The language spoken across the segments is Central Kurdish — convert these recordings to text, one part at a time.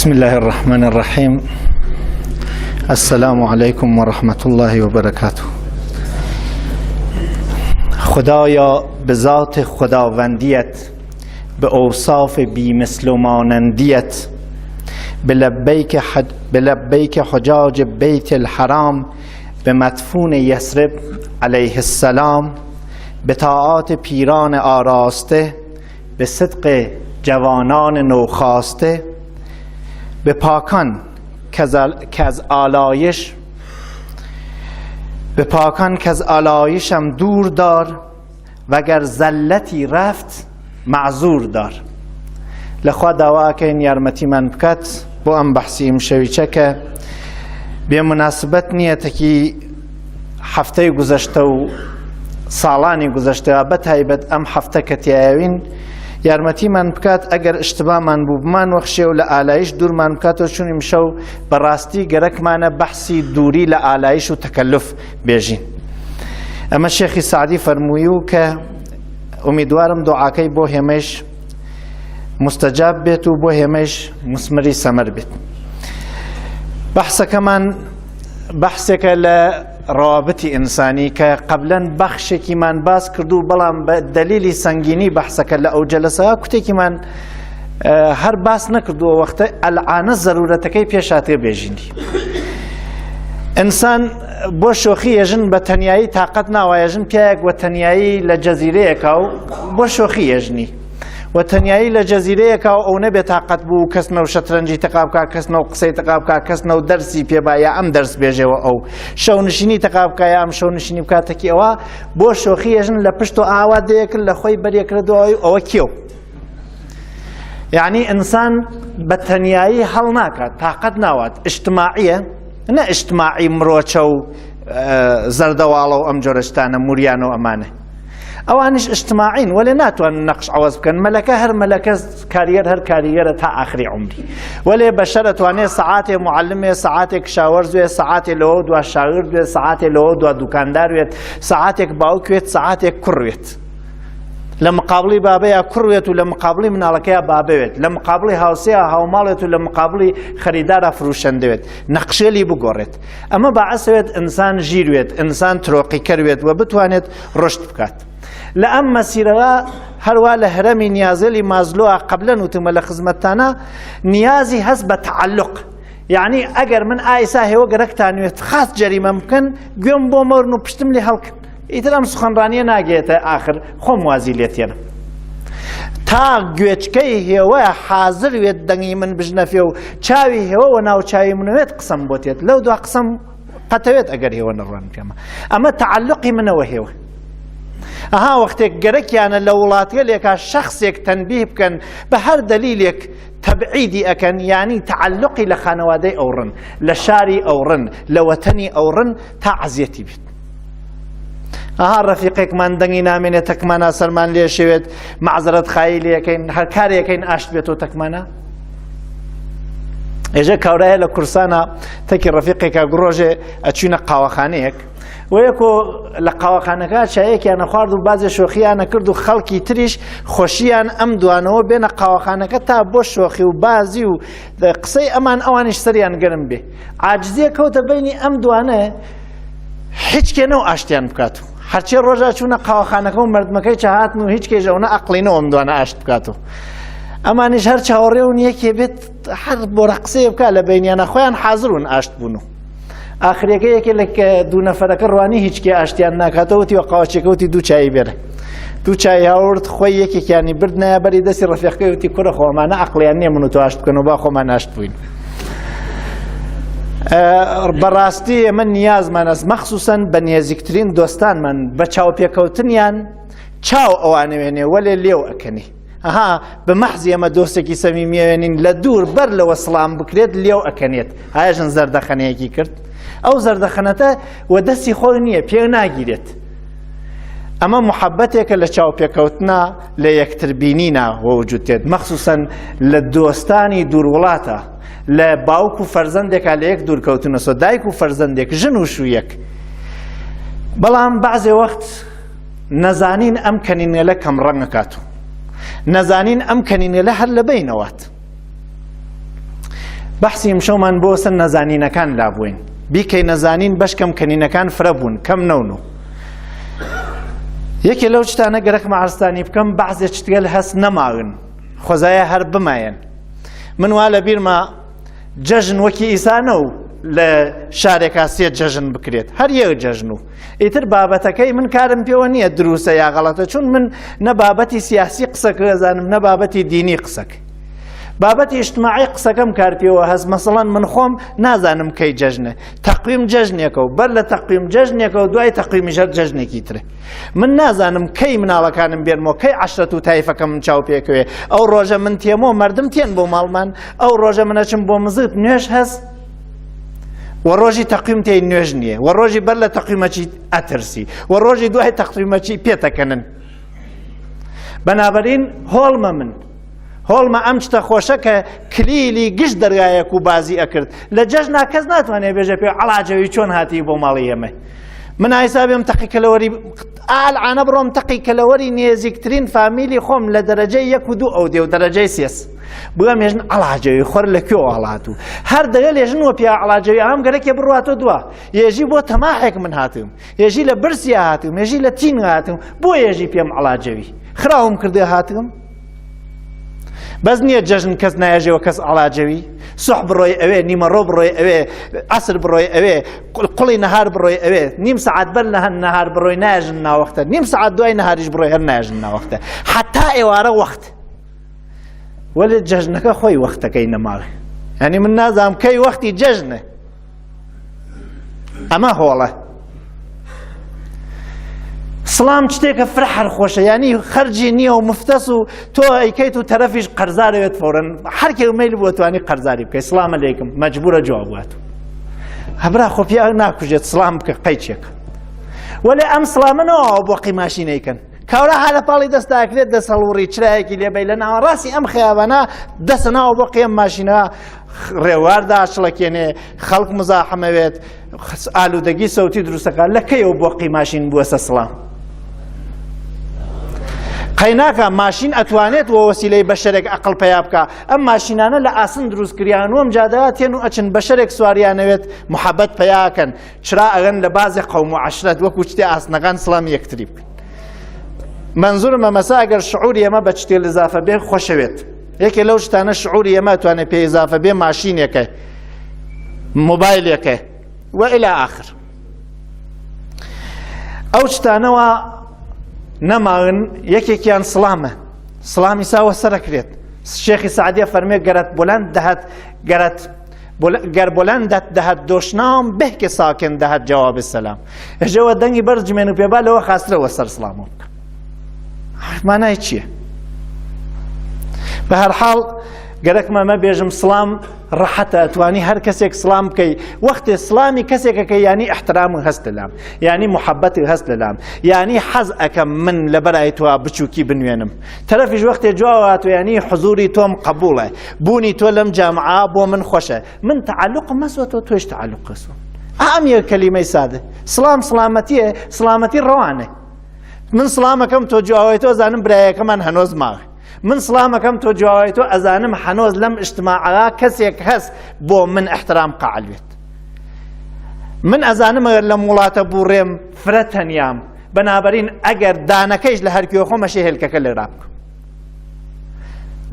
بسم الله الرحمن الرحيم. السلام عليكم ورحمة الله وبركاته. خدایا به ذات خداوندیت، به اوصاف بی‌مثل و مانندیت، به لبیک حجاج بیت الحرام، به مدفون یثرب علیه السلام، به طاعات پیران آراسته، به صدق جوانان نوخاسته، به پاکان که از آلایشم دور دار، وگر زلتی رفت معذور دار. لخوا داوا که این یارمتی من بکات بو ام بحثی امشوی چکه به مناسبت نیت که هفته گذشته و سالانی گذشته و بتایبت ام هفته کتیاوین یارمتی من بکات اگر اشتباه من بو بمان وخشه و لآلایش دور من بکات و چون امشو براستی گرک مانه بحثی دوری لآلایش و تکلف بیجین. اما شیخی سعدی فرمویو که امیدوارم دعاکی بو همش مستجاب بیت و بو همش مسمری سمر بیت. بحثك من بحثك لروابط انسانی که قبلا بخشی که من باز کردو بلام به دلیل سنگینی بحثك لأو جلسه کتی که من هر باز نکردو وقت الان ضرورتکی پیشاتی بیجینی. انسان بو شوخی یجن به تنیایی طاقت ناوه یجن پیاک و تنیایی لجزیره اکاو بو شوخی یجنی و تنیایی لجزیره اکاو او نبی طاقت بو کس نو شطرنجی تقاب که کس نو قصی تقاب که کس نو درسی پی با یا ام درس بیجه و او شو نشینی تقاب که یا ام شو نشینی بکا تکی او بو شوخی یجن لپشتو آوا دیکن لخوی بری کردو او کیو. یعنی انسان به تنیایی حل ناکد طاقت ناواد اجتماعیه نه اجتماعی مروچه و زردواله و امجورشتانه موریانه و امانه اوانش اجتماعین ولی ناتوان نقش عوض بکن ملکه هر ملکه کاریر هر کاریر تا آخری عمری ولی بشر توانه ساعت معلمه ساعت کشاورز ساعت لود و شاگرد ساعت لود و دکاندار ساعت باوکویت ساعت کرویت لمقابلی بابیا کرویت و لمقابلی منالکیا بابیت لمقابلی هاوسیا هاومالت و لمقابلی خریدار فروشندویت نقشلی بگورت اما بعثویت انسان جیرویت انسان ترقی کرویت و بتوانت رشد بکات. لأم مسیرها هر واله هرمی نیازلی مازلوها قبلا وتمل خدمتنا نیازی هست به تعلق. یعنی اگر من آیساه و گرکتانیت خاص جریمه ممکن گم بومرنو پشتم لی هلک ایترام سخنرانی ناگیت آخر خم وازیلیتیم تا گوچکی هوا حاضر وید دنگی من بجنفیو چاوی هوا و ناو چاوی منویت قسم بوتیت لو دو قسم قطویت اگر هوا نران پیما اما تعلقی منو هوا اها وقتی گرکی انا لولاتي لك شخصك تنبيه بكن بهر دليلك تبعيدي اكن يعني تعلقي لخانوادي اورن لشاري اورن لوطني اورن تعزيتي بيت اها رفيقك من دنگينا من تكمنا سلمان لي شويت معذرت خايلي كاين هر كاري كاين اشت بيتو تكمنا اجا كوراه لكرسانا تكي رفيقك غروجه اتشينا قواخانيك ويكو لقواخانكات شايك انا خاردو بعض شوخي انا كردو خلقي تريش خوشيان ام دوانو بين قواخانكات تا بو شوخي وبازي وقصي امان اوانش سريان قرم به عاجزيه كوتا بيني ام دوانه هيچ كنو اشتيان بكاتو هرچی روزا چونه قواخانکو مردمکی چهات نو هیچ کی جونه عقلینو ام دوانه اشت بكاتو اما نش هر چهاريون يكي بيت هر برقصي بكاله بيني انا خويان حاضرون اشت بونو آخر یکی لک دو نفر کروانی هیچ کی اشتیان نکاتوتی و قاچکوتی دو چای بره دو چای آورد خوی یکی کیانی برد نه بری دستی رفیقیوتی کره خو من عقلیانی منو تو اشت کنو با خو من اشت بوین براستی من نیاز من از مخصوصا بنیازکترین دوستان من بچاو پیکوتنیان چاو اوانه ونه ولی لیو اکنی اها بمحض ما دوستکی صمیمی ونین لدور بر لو سلام بکرید لیو اکنیت هایجن زردخانه کی کرد او زردخانته و دستی خو نیه پی ناگیرید اما محبتك لچاو پیکوتنا لیکتر بینینا وجودت مخصوصا لدوستانی دور ولاتا لباوکو فرزندک لیک دور کوتنا سو دایکو فرزندک جنو شو یک بلام بعض وقت نزانین امکنین لکم رنگکاتو نزانین امکنین لهر لبینوات بەحسی ئەمشەومان بۆ سەر نەزانینەکان لابووین بیکەی نەزانین بەشکەم کەنینەکان فرە بوون کەم نەون و یەکێ لەو شتانە گەرەکمە عەرزتانی بکەم بەعزێ شتگەل هەست نەماون خۆزایە هەر بمایەن من وا لە بیرما جەژن وەکی ئیسانە و لە شارێکا سێ جەژن بکرێت هەر یەک جەژن و ئیتر بابەتەکەی من کارم پێوە نییە دروسە یا غەڵەتە چون من نە بابەتی سیاسی قسەکە دەزانم نە بابەتی دینی قسەکە بابەتی ئیجتماعی قسەکەم کار پێوە هەست مەسەڵەن من خۆم نازانم کەی جەژنە تەقویم جەژنێکە و بەر لە تەقویم جەژنێکە و دوای تەقویمیشە جەژنێکی ترە من نازانم کەی مناڵەکانم بێنمەوە کەی عەشرەت و تایفەکە من چاو پێکەوێ ئەو ڕۆژە من تێمەوە مەردم تێن بۆ ماڵمان ئەو ڕۆژە منەچم بۆ مزگەوت نوێژ هەست و ڕۆژی تەقویم تێی نوێژ نییە و ڕۆژی بەر لە تەقویمەکی ئەترسی و ڕۆژی دوای تەقویمەکی پێتەکەنن بەنابەرین هۆڵمە من هۆڵمە ئەم شتە خۆشە کە کلیلی گشت دەرگایەک و بازی ئەکرد لە جەژنا کەس ناتوانێت بێژە پێ عەڵاجەوی چۆن هاتی بۆ ماڵی ئێمە من ئایسا بێم تەقی کەلەوەری ئالعانە بڕۆم تەقی کەلەوەری نێزیکترین فامیلی خۆم لە دەرەجەی 1 و 2 ئەو دێ و دەرەجەی 3 بگەم ێژن عەڵاجەوی خۆر لە کوێ هەڵات و هەر دەگە لێژنوە پیا عەڵاجەوی ئەم گەرەکێ بڕواتۆ دووە ێژی بۆ تەماحێک من هاتم ێژی لە برسیا هاتم ێژی لە تین هاتم بۆ ێژی پێم عەڵاجەوی خراوم کردێ هاتم بەس نییە جەژن کەس نایەژێەوە کەس عەڵاجەوی سوح بڕۆی ئەوێ نیمەڕۆ بڕۆی ئەوێ عەسر بڕۆی ئەوێ قوڵی نەهار بڕۆی ئەوێ نیم سەعات بەر لە نەهار بڕۆی نایەژن ناوەختە نیم سەعات دوای نەهاریش بڕۆی هەر نایەژن ناوەختە حتا ئێوارە وەخت وەلێ جەژنەکە خۆی وەختەکەی نەماوێ یعنی من نازانم کەی وەختی جەژنە ئەمە هۆڵە سڵام شتێکە فرە هەر خۆشە ینی خەرجی نییە و مفتەس و تۆ ئەیکەیت و تەرەفیش قەرزارەوێت فۆرەن هەرکێ مەیل بۆ توانی قەرزاری بکەیت سڵامە لێیکم مەجبورە جواب بات هەبرا خۆ پیا ناکوژێت سڵام بکە قەیچێک وەلێ ئەم سڵامەنەوە بۆ قیماشینەیکەن کاورە هەلە پاڵی دەستاکرێت دەست هەڵوڕی چرایەکی لێبەی لە ناوەڕاستی ئەم خەیابانە دەستە ناوە بۆ قیەم ماشینە ڕێواردا شڵەکێنێ خەڵک مزاحەمەوێت ئالوودەگی سەوتی دروستەکە لە کەیەوە بۆ قیماشین بووەسە سڵام قەیناکە ماشین ئەتوانێت وە وەسیلەی بەشەرێک ئەقڵ پەیا بکە ئەم ماشینانە لە ئاسن دروستکریان وەم جادەوە تێن و ئەچن بەشەرێک سواریانەوێت محەبەت پەیاکەن چرا ئەگەن لە بازی قەوم و عەشرەت وەکو شتێ ئاسنەکان سڵامی یەکتری بکەن منزورمە مەسا ئەگەر شعوری ئێمە بە شتێ ئیزافە بێ خۆشەوێت یەکێ لەو شتانە شعوری ئێمە ئەتوانێت پێ ئیزافە بێ ماشینێکە مۆبایلێکە وإلى آخر ئەو شتانەوە نەماون یەکێکیان سڵامە سڵامی ساوە سەرەکرێت شێخی سعدیە فەرمێ گەرت بۆلەند دەهات گەر بۆلەندت دەهات دۆشنام به کە ساکن دەهات جواب سەلام ئەژەوە دەنگی بەرجمێن و پێبا لەوە خاسترەوە سەر سڵامە بکە مانای چییە بە هەر حاڵ گەرەکمە مەبێژم سڵام ڕەحەتە ئەتوانی هەر کەسێک سڵام بکەی وەختێ سڵامی کەسێکەکە ینی ئەحترام هەست لەلام ینی محەبەت هەست لەلام ینی حەز ئەکەم من لە بەرای تۆ بچووکی بنوێنم تەرەفیش وەختێ جواوە تۆ ینی حزوری تۆم قبوڵە بوونی تۆ لەم جامعە بۆ من خۆشە من تەعەلوقم مەسوە تۆ تۆش تەعەلوق قەسوە ئەم یەک کەلیمەی سادە سڵام سڵامەتیە سڵامەتی ڕەوانە من سڵامەکەم تۆ جواوەی تۆ زانم برایەکەمان هەنۆز ماوە من سڵامەکەم تۆ جواوەی تۆ ئەزانم هەنۆز لەم ئیجتماعە کەسێک هەست بۆ من ئەحترام قەعەلوێت من ئەزانم ئەگەر لەم وڵاتە بوڕێم فرە تەنیام بەنابەرین ئەگەر دانەکەیش لە هەرکوێ خۆمەشی هێلکەکە لێرا بکەم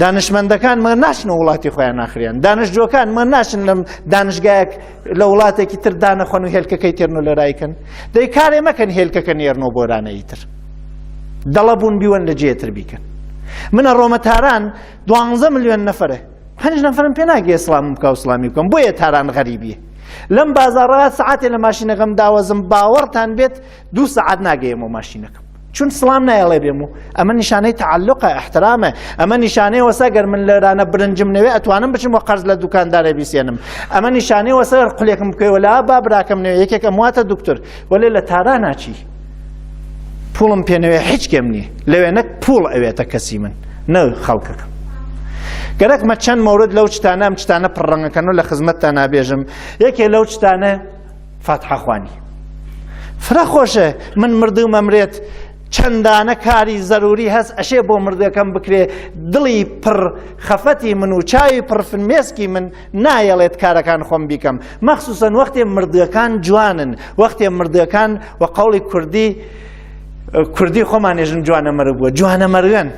دانشمەندەکان مە ناشنە وڵاتی خۆیان ناخریان دانشجۆکان مە ناشن لەم دانشگایەک لە وڵاتێکی تر دانەخۆن و هێلکەکەی تێرن و لەرایکەن دەی کارێ مەکەن هێلکەکە نێرنەوە بۆ رانەیی تر دەڵە بوون بیوەن لە جێتر بیکەن منە ڕۆمە تاران 12 ملیۆن نەفەرە 5 نەفەرم پێ ناگێ سڵامم بکە و سڵامی بکەم بۆیە تاران غەریبیە لەم بازاڕە سەعاتێ لە ماشینەکەم داوەزم باوەڕتان بێت 2 سەعات ناگەیەمەوە ماشینەکەم چون سڵام نایەڵێ بێم و ئەمە نیشانەی تەعەلوقە ئەحترامە ئەمە نیشانەی وەسە گەر من لەرانە برنجم نەوێ ئەتوانم بچم بۆ قەرز لە دوکاندارێ بیسێنم ئەمە نیشانەی وەسە قولێکم بکەی وەلا با براکەم نوێ یەکێک ئەمواتە دوکتۆر وەلێ لە تارا ناچی پوڵم پێنەوێ هیچ کێم نییە لەوێنە پوڵ ئەوێتە کەسی من نە خەڵکەکەم گەرەکمە چەند مەورد لەو شتانە ئەم شتانە پڕەنگەکەن و لە خزمەتتان نابێژم یەکێ لەو شتانە فاتحە خوانی فرە خۆشە من مردوو مەمرێت چەندانە کاری زەروری هەست ئەشێ بۆ مردەکەم بکرێ دڵی پڕ خەفەتی من و چاوی پڕ فرمێسکی من نایەڵێت کارەکان خۆم بیکەم مەخسوسەن وەختێ مردەکان جوانن وەختێ مردەکان وە قەوڵی کوردی خۆمانێژن جوانە مەرگ بووە جوانە مەرگن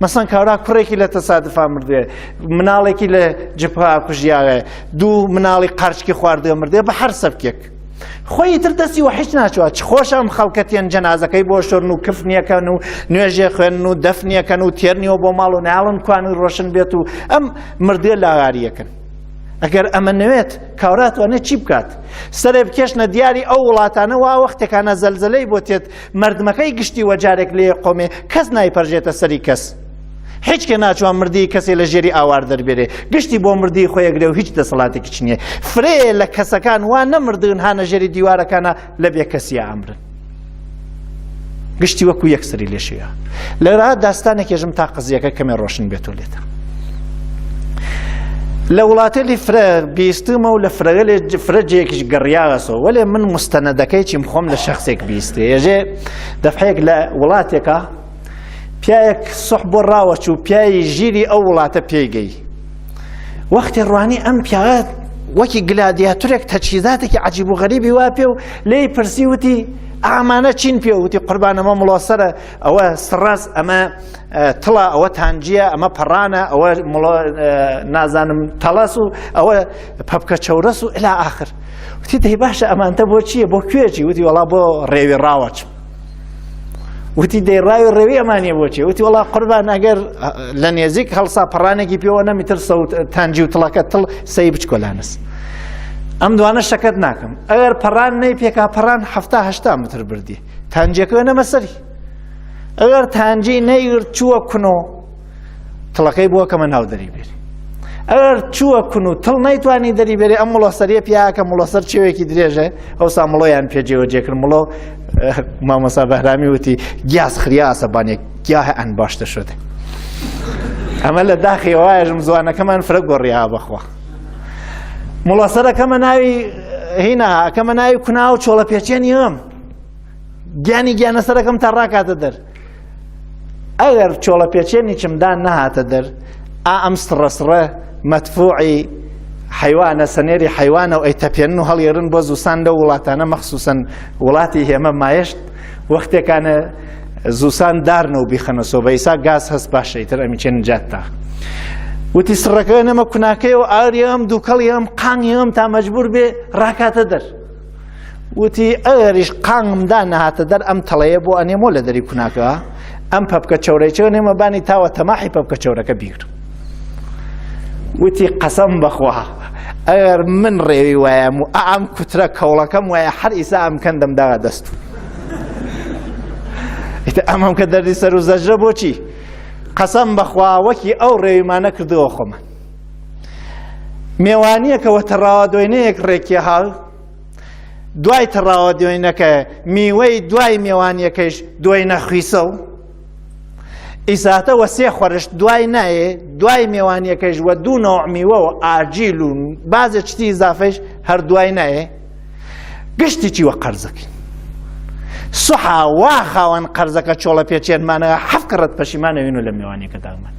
مەسەڵەن کاورا کوڕێکی لە تەسادفا مردوێ مناڵێکی لە جبهە کوژیاغێ دوو مناڵی قارچکی خواردووە مردوێ بە هەر سەبکێک خۆی تر دەستی و هیچ ناچوە چ خۆش ئەم خەڵکەتیان جەنازەکەی بۆ شۆرن و کفنیەکەن و نوێژێ خوێن و دەفنیەکەن و تێرنیەوە بۆ ماڵ و ناڵن کوان و ڕۆشن بێت و ئەم مردوێ لاغاریەکەن ئەگەر ئەمە نوێت کاوراتوانێت چی بکات سەرێ بکێشنە دیاری ئەو وڵاتانە وا وەختێکانە زەلزەلەی بۆ تێت مردمەکەی گشتی وە جارێک لێ قۆمێ کەس نایپەرژێتە سەری کەس هیچ کە ناچوان مردی کەسێ لە ژێری ئاوار دەربێرێ گشتی بۆ مردی خۆیەگرێ و هیچ دەسەڵاتێکی چنیە فرێ لە کەسەکان وا نەمردن هانە ژێری دیوارەکانە لە بێ کەسیە ئەمرن گشتی وەکو یەکسەری لێشەیە لەرا داستانێکێژم تا قزیەکە کەمێ ڕۆشن بێت و لێتە لە وڵاتێلی فرە بیستمە و لە فرەجێکیش گەڕیاغەسەوە وەلێ من مستەنەدەکەی چیم خۆم لە شەخصێک بیستێ ێژێ دەفعەیەک لە وڵاتێکە پیایەک سوح بۆ ڕاوەچ و پیایی ژیری ئەو وڵاتە پێیگەی وەختی ڕوانی ئەم پیاە وەکی گلادیاتورێک تەجهیزاتێکی عەجیب و غەریبی وا پێ و لێی پرسی وتی ئامانە چین پێ وتی قوربان ئەمە مڵۆسەرە ئەوە سڕەس ئەمە تڵە ئەوە تانجیە ئەمە پەڕانە ئەوە نازانم تەڵەس و ئەوە پەپکە چەورەس و ئیلا ئاخر وتی دەی باشە ئەمانتە بۆ چییە بۆ کوێچی وتی وەڵا بۆ ڕێوی ڕاوەچم وتی دەیڕاوی ڕێوی ئەمانیە بۆچی وتی وەڵا قوربان ئەگەر لە نێزیک هەڵسا پەڕانێکی پێوە نەمیتر تانجی و تڵەکە تڵ سەی بچکۆلانس ئەم دوانە شەکەت ناکەم ئەگەر پەڕان نەی پێکا پەڕان 70-80 متر بردی تانجیەکە نەمە سەری ئەگەر تانجی نەیگرت چووە کونۆ تڵەکەی بووە کەمە ناو دەری بێری ئەگەر چووە کون و تڵ نەیتوانی دەری بێری ئەم مڵۆسەریە پیاکە مڵۆسەر چێوێکی درێژە ئەوسا مڵۆیان پێجێوە جێکرد مڵۆ مامۆستا بەهرامی وتی گیاس خریا ئاسەبانێک گیاهە ئەن باشتە شده ئەمە لە داخی وایەژم زوانەکەمان فرە گۆڕیا بەخوا مڵۆسەرەکەمە ناوی هینا ئەکەمە ناوی کونا و چۆڵە پێچێنی ئەم گیانی گیانەسەرەکەم تا ڕاکاتە دەر ئەگەر چۆڵە پێچێنی چمدان نەهاتە دەر ئەم سڕەسڕە مەدفوعی حیوانە سەنێری حیوانە و ئەیتەپێنن و هەڵێرن بۆ زووسان لە وڵاتانە مەخسووسەن وڵاتی هێمە مایشت وەختێکانە زووسان دارنە و بیخەنەسەوە بە ئیسا گاز هەست باشە ئیتر ئەمیچێن جاتتا وتی سڕەکە نەمە کوناکەی و ئاوری ئەم دووکەڵی ئەم قانگی ئەم تا مەجبور بێ ڕاکاتە دەر وتی ئەگەریش قانگمدا نەهاتە دەر ئەم تەڵەیە بۆ ئەنێمۆ لە دەری کوناکە ئەم پەپکە چەورەیچەوە نێمە بانی تاوە تەماحی پەپکە چەورەکە بیگرم وتی قەسەم بەخوا ئەگەر من ڕێوی وایەم و ئەم کوترە کەوڵەکەم وایە هەر ئیسا ئەم کەندەم داغا دەست ئەمەم کە دەردی سەر و زەژرە بۆچی قەسەم بەخوا وەکی ئەو ڕێویمانە کردووە خۆمان میێوانیەکەوە تەڕاوە دوێنەیەک ڕێکی هاڵ دوای تەڕاوە دوێنەکە میوەی دوای میێوانیەکەیش دوای نەخویسە و ئیساتەوە سێ خۆرش دوای نایێ دوای میێوانیەکەیش وە دوو نەوع میوە و ئاجیل و بازە چتی ئیزافەیش هەر دوای نایێ گشتی چی وە قەرزەکەین سوحا وا خاوەن قەرزەکە چۆڵە پێچێنمانەوە حەفت کەڕەت پەشیمانەوین و لە میێوانیەکە داغمان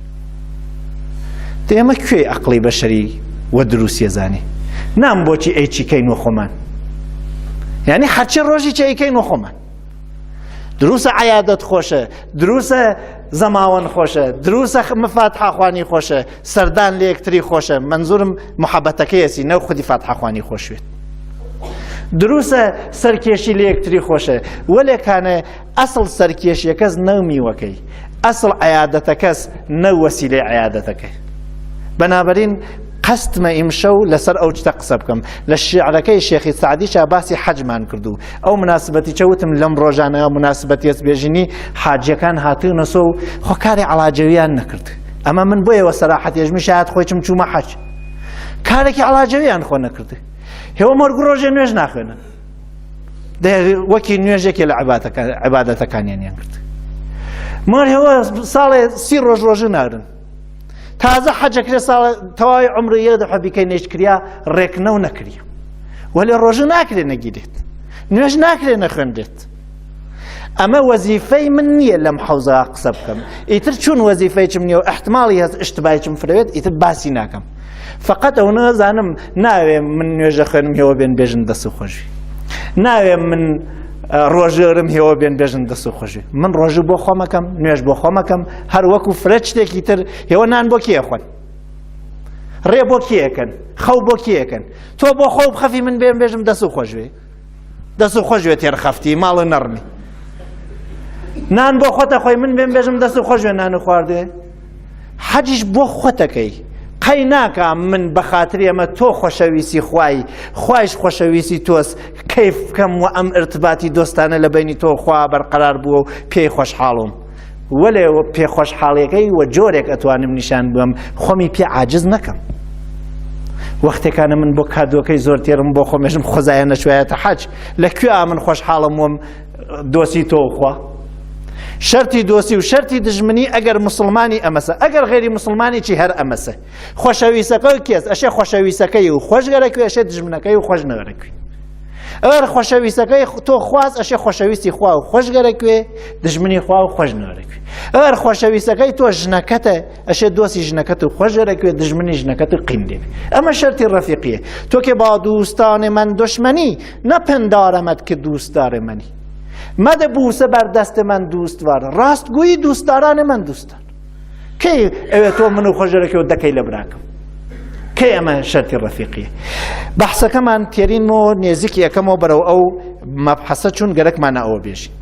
ئێمە کوێ ئەقڵی بەشەری وە دروستیە زانی نام بۆچی ئەیچیکەین وە خۆمان یعنی هەرچی ڕۆژی چی ئەیکەین وە خۆمان دروسە عیادەت خۆشە دروسە زەماوەن خۆشە دروسە فاتحەخوانی خۆشە سەردان لە یەکتری خۆشە منزورم محەبەتەکەیەسی نەو خودی فاتحەخوانی خۆشوێت دروسە سەرکێشی لە یەکتری خۆشە وەلێکانە ئەسڵ سەرکێشیەکەس نەو میوەکەی ئەسڵ عیادەتەکەس نەو وەسیلەی عیادەتەکەی بەنابەرین قەستمە ئیمشەو لەسەر ئەو جتە قسە بکەم لە شیعرەکەی شێخی سعدیشا باسی حەجمان کردو ئەو مناسبەتی چەوتم لەم ڕۆژانەیە مناسبەتی هەستبێژینی حاجیەکان هاتوونەسە و خۆکاری عەڵاجەویان نەکرد ئەمە من بۆیەوە سەراحەتێژمی شایەت خۆیچم چوومە حەج کارێکی عەڵاجەویان خۆ نەکرد هێوە مەرگ ڕۆژێ نوێژ ناخوێنن وەکی نوێژێکی لە عیبادەتەکانیان کرد مەر هێوە ساڵێ 30 ڕۆژ ڕۆژە ناگرن تازە حەجەکرێ ساڵە تەواوی عمری یەک دەفە بیکەی نێژکریا ڕێکنەو نەکریە وەلێ ڕۆژە ناکرێ نەگیرێت نوێژ ناکرێ نەخوێندرێت ئەمە وەزیفەی من نییە لەم حەوزە قسە بکەم ئیتر چون وەزیفەیچم نییە و احتماڵی هەست ئشتباهیچم فرەوێت ئیتر باسی ناکەم فقط ئەو نەزانم ناوێ من نوێژە خوێنم هێوە بێن بێژن دەست و خۆشوی ناوێ من ڕۆژێرم هێوە بێن بێژن دەست و خۆشوی من ڕۆژ بۆ خۆمەکەم نوێژ بۆ خۆمەکەم هەر وەکو فرە شتێکی تر هێوە نان بۆ کێ خۆن ڕێ بۆ کێەکەن خەو بۆ کێەکەن تۆ بۆ خۆ بخەفی من بێن بێژم دەست و خۆشوێ دەست و خۆشوێ تێر خەفتی ماڵی نەڕمی نان بۆ خۆتە خۆی من بێن بێژم دەست و خۆشوێ نان و خواردێ حەجیش بۆ خۆتەکەی قەی ناکەم من بە خاتری ئەمە تۆ خۆشەویستی خوایش خۆشەویستی تۆس کەیف بکەم و ئەم ئرتباتی دۆستانە لە بینی تۆ خوا بەرقەرار بووە و پێی خۆشحاڵم وەلێ پێ خۆشحاڵیەکەی وە جۆرێک ئەتوانم نیشان بووم خۆمی پێ عاجز نەکەم وەختێکانە من بۆ کادۆکەی زۆر تێرم بۆ خۆمێژم خۆزایە نەچوایەتە حەج لەکوێ من خۆشحاڵم وم دۆستی تۆ خوا شەرتی دۆستی و شەرتی دژمنی ئەگەر مسلمانی ئەمەسە ئەگەر غێری مسلمانێکی هەر ئەمەسە خۆشەویستەکەی کێس ئەشێ خۆشەویستەکەی و خۆشگەرەکوێ ئەشێ دژمنەکەی و خۆش نەگەرەکوێ ئەگەر خۆشەویستەکەی تۆ خواست ئەشێ خۆشەویستی خوا و خۆشگەرەکوێ دژمنی خوا و خۆش نەگەرەکوێ ئەگەر خۆشەویستەکەی تۆ ژنەکەتە ئەشێ دۆستی ژنەکەت و خۆشگەرەکوێ دژمنی ژنەکەت و قیندێ ئەمە شەرتی ڕەفیقیە تۆ کێ با دوستان من دشمنی نەپندارەمەت کە دوستدار منی مەدە بووسە بەر دەستە من دوستوارە ڕاستگویی دوستدارانی من دوستان کەی ئەوێ تۆ من و خۆشگەرەکەوە دەکەی لە براکەم کەی ئەمە شەرتی ڕەفیقیە بەحسەکەمان تێرینەوە نێزیکی یەکەمەوە بەرەو ئەو مەبحەسە چون گەرەکمانە ئەوە بێژین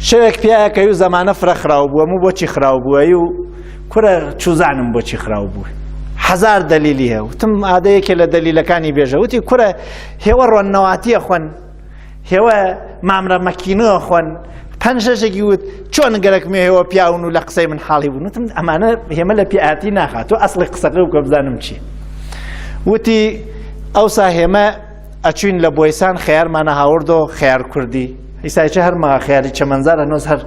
شەوێک پیاکەی و زەمانە فرە خراو بووەم و بۆچی خراو بووەی و کورە چوزانم بۆچی خراو بووە هەزار دەلیلی هەیە وتم ئادەیەکێ لە دەلیلەکانی بێژە وتی کورە هێوە ڕۆنەواتیە خوێن هێوە مامرە مەکینەوە خوێن پەنجەشێکی وت چۆن گەرەکمێ هێوە پیاون و لە قسەی من حاڵی بوون وتم ئەمانە هێمە لە پیاتی ناخات تۆ ئەسڵی قسەکە و کە بزانم چی وتی ئەوسا هێمە ئەچوین لە بۆیسان خەیارمانە هاوردۆ خەیار کوردی ئیسایچە هەرمە خەیاری چەمەنزار هەنووز هەر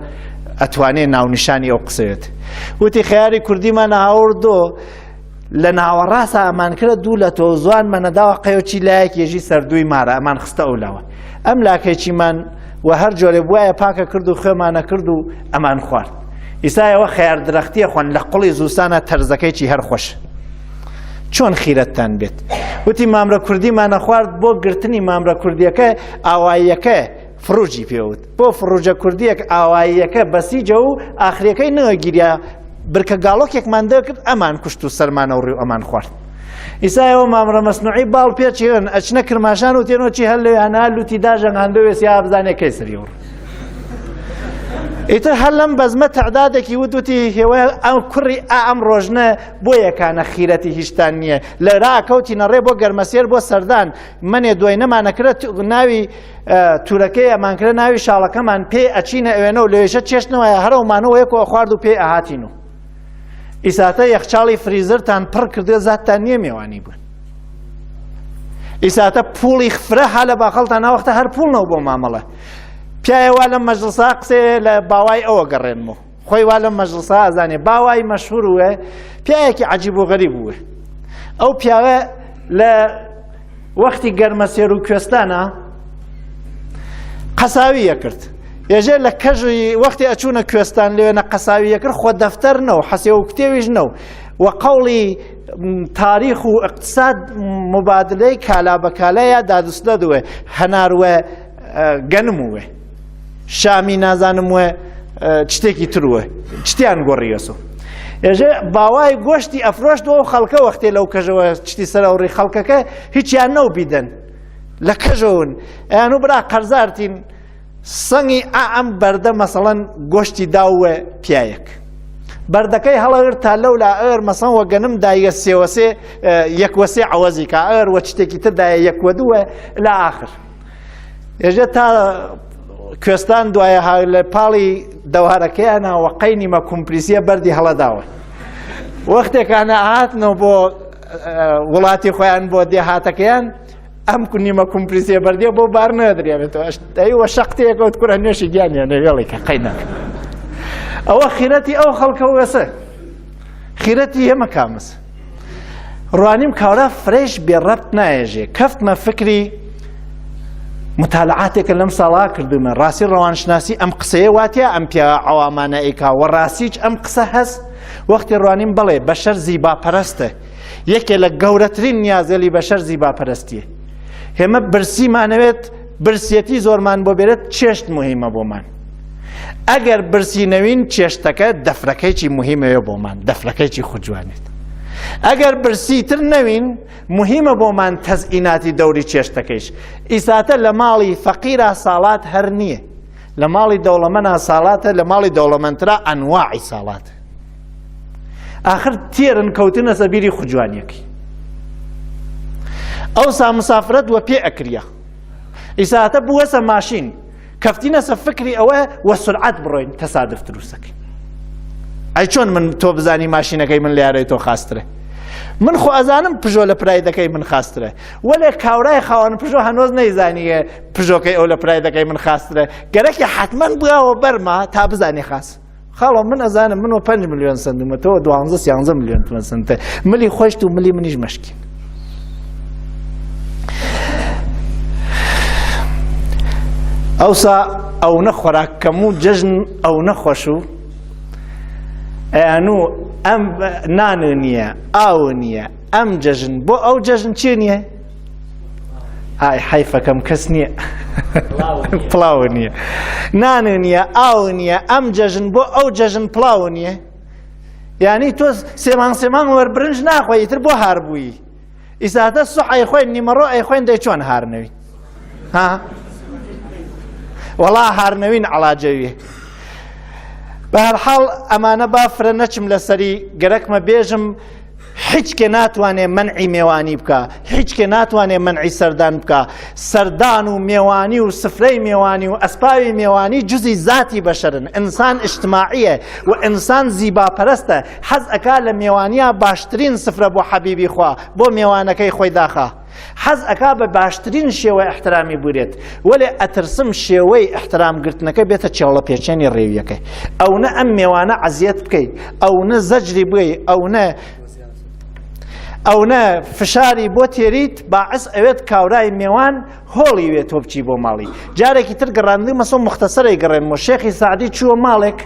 ئەتوانێ ناونیشانی ئەو قسەوێت وتی خەیاری کوردیمانە هاوردۆ لە ناوەڕاستە ئەمان کرد دوو لە تۆ زوانمانەداوە قەیۆکی لایەک یێژی سەردووی مارە ئەمان خستە ئەولاوە ئەم لاکێکیمان و هەر جۆرێ بواە پاکە کرد و خوێمانە کرد و ئەمان خوارد ئیسایەوە خەیار درەختیە خوۆن لە قوڵی زووسانە تەرزەکەیکی هەر خۆش چۆن خیرەتتان بێت وتی مامرە کوردیمانە خوارد بۆ گرتنی مامرە کوردیەکە ئاواییەکە فروجی پێوت بۆ فروجە کوردیەک ئاواییەکە بەسیجە و ئاخریەکەی نەوەگیریا برکە گاڵۆکێکمان دەکرد ئەمان کوشت و سەرمانە و ڕێو ئەمان خوارد ئیسایەوە مامرە مەسنوعی باڵ پێچێن ئەچنە کرماشان و تێنۆکی هەر لەوێ لوتی داژەنگاندەوێ یا بزانێ کەی سەریوڕ ئیتر هەر لەم بەزمە تەعدادێکی وتی هێوە ئەم کوڕی ئەم ڕۆژنە بۆ یەکانە خیرەتی هیچتان نییە لە ڕاکەوتی نەڕێ بۆ گەرمەسێر بۆ سەردان منێ دوای نەمانەکرێت ناوی تورەکەی ئەمانکرە ناوی شاڵەکەمان پێ ئەچینە ئەوێنە و لەوێشە چێشتنەوەیە هەرەومانەوە یەکەوە خوارد و پێ ئاهاتین و ئیساتە یەخچاڵی فریزرتان پڕ کردێ زاتتان نییە میێوانی بوون ئیساتە پوڵی فرە ها لە باخەڵتان ناوەختە هەر پوڵنەوە بۆ مامەڵە پیاوە لە مەجلسا قسێ لە باوای ئەوە گەڕێنمەوە خۆی وا لە مەجلسا ئازانێ باوای مەشهور وە پیاوێکی عەجیب و غەریب بووە ئەو پیاوە لە وەختی گەرمەسێر و کوێستانە قەساویە کرد ێژێ لە کەژی وەختی ئەچوونە کوێستان لێوێنە قەساویە کرد خۆ دەفتەر نەو حەسێ و کتێویش نەو و قەوڵی تاریخ و اقتصاد مبادلەی کالا بە کالایە دادوستە دوێ هەناروە گەنم وێ شامی نازانم وێ شتێکی ترووە شتیان گۆڕیەسۆ ێژێ باوای گۆشتی ئەفرۆشتەوە خەڵکە وەختێ لەو کەژەوە شتی سەراوڕی خەڵکەکە هیچیان نەو بیدەن لە کەژەون ئەیان و برا قەرزارتین سەنگی ئەم بەردە مەسەڵەن گۆشتی داوە پیایەک بەردەکەی هەڵەگر تا لەو لا ئەر مەسەڵەن وە گەنم دایە سێوەسێ یەکوەسێ عەوەزی کە ئەر وە شتێکی تر دایە یەکوە دووە لە ئاخر ێژێ تا کوێستان دوایە لە پاڵی دەوارەکەیانەوە قەینیمە کومپلیسیە بەردی هەڵەداوە وەختێکانە هاتنەوە بۆ وڵاتی خۆیان بۆ دێهاتەکەیان ئەم نیمە کومپلیسیە بەردیە بۆ بار نەدرێتەوە ئەیوە شەقتەیەکەوت کوڕە نوێشی گیانیانە وێڵێکە قەینەکە ئەوە خیرەتی ئەو خەڵکە وەسە خیرەتی ئێمە کامەس ڕوانیم کاورە فرێش بێڕەبت نایەژێ کەفتمە فکری متالعاتێکە لەم ساڵا کردومە ڕاستی ڕەوانشناسی ئەم قسەیە واتە ئەم پیا ئەوامانە ئەیکا و ڕاستیچ ئەم قسە هەست وەختی ڕوانیم بڵێ بەشەر زیباپەرستە یەکێ لە گەورەترین نیازێلی بەشەر زیباپەرستیە هێمە برسیمانەوێت برسیەتی زۆرمان بۆ بێرێت چێشت مهمە بۆمان ئەگەر برسی نەوین چێشتەکە دەفرەکەیکی مهمەیە بۆمان دەفرەکەیکی خوجوانێت ئەگەر برسیتر نەوین مهمە بۆمان تەزئیناتی دەوری چێشتەکەیش ئیساتە لە ماڵی فەقیرا ساڵات هەر نییە لە ماڵی دەوڵەمەندا ساڵاتە لە ماڵی دەوڵەمەندترا ئەنواعی ساڵاتە ئاخر تێرن کەوتنە سەبیری خوجوانیەکەی ئەوسا مسافرەت وە پێ ئەکریا ئیساتە بووەسە ماشین کەفتینە سە فکری ئەوە وە سرعەت بڕۆین تەسادف دروستەکەین ئەی چۆن من تۆ بزانی ماشینەکەی من لە یارەی تۆ خاسترە من خۆ ئەزانم پژۆ لە پرایدەکەی من خاسترە وەلێ کاورای خاوەن پژۆ هەنۆز نەیزانیە پژۆکەی ئەو لە پرایدەکەی من خاسترە گەرەکی حتمەن بگاوە بەرما تا بزانی خاست خاڵۆ من ئەزانم منەوە 5 ملیۆن سندمە تۆ 12 ملیۆن سنتە ملی خۆشت و ملی منیش مەشکین ئەوسا ئەو نەخۆراکەم و جەژن ئەو نەخۆش و ئەیانوو ئەم نان نییە ئاو نییە ئەم جەژن بۆ ئەو جەژن چی نییە؟ ئای حیفەکەم کەس نییە پڵاو نییە نان نییە ئاو نییە ئەم جەژن بۆ ئەو جەژن پڵاو نییە یعنی تۆ سێمان وەربرنج ناخۆی ئیتر بۆ هاربووی ئیساتە سوحەی خۆی نیمەڕۆ ئەی خۆین دەی چۆن هارنەوی ها وەڵا هارنەوین عەڵاجەویە بەهەرحاڵ ئەمانە با فرە نەچم لەسەری گەرەکمە بێژم هیچکێ ناتوانێ منعی میێوانی بکە هیچکێ ناتوانێ منعی سەردان بکە سەردان و میێوانی و سفرەی میێوانی و ئەسپاوی میێوانی جزئی ذاتی بەشەرن ئینسان ئیجتماعیە و ئینسان زیباپەرستە حەز ئەکا لە میێوانیە باشترین سفرە بۆ حەبیبی خوا بۆ میێوانەکەی خۆی داخا حەز ئەکا بە باشترین شێوەی ئەحترامی بورێت وەلێ ئەترسم شێوەی ئەحترامگرتنەکە بێتە چێڵە پێچێنی ڕێویەکەی ئەو نە ئەم میێوانە عەزیەت بکەیت ئەو نە زەجری بگەی ئەو نە فشاری بۆ تێریت باعث ئەوێت کاورای میێوان هۆڵی وێت تۆ بچی بۆ ماڵی جارێکی تر گەڕاندی مەسۆ مختصەرەی گەڕێنمەوە شێخی سعدی چووە ماڵێک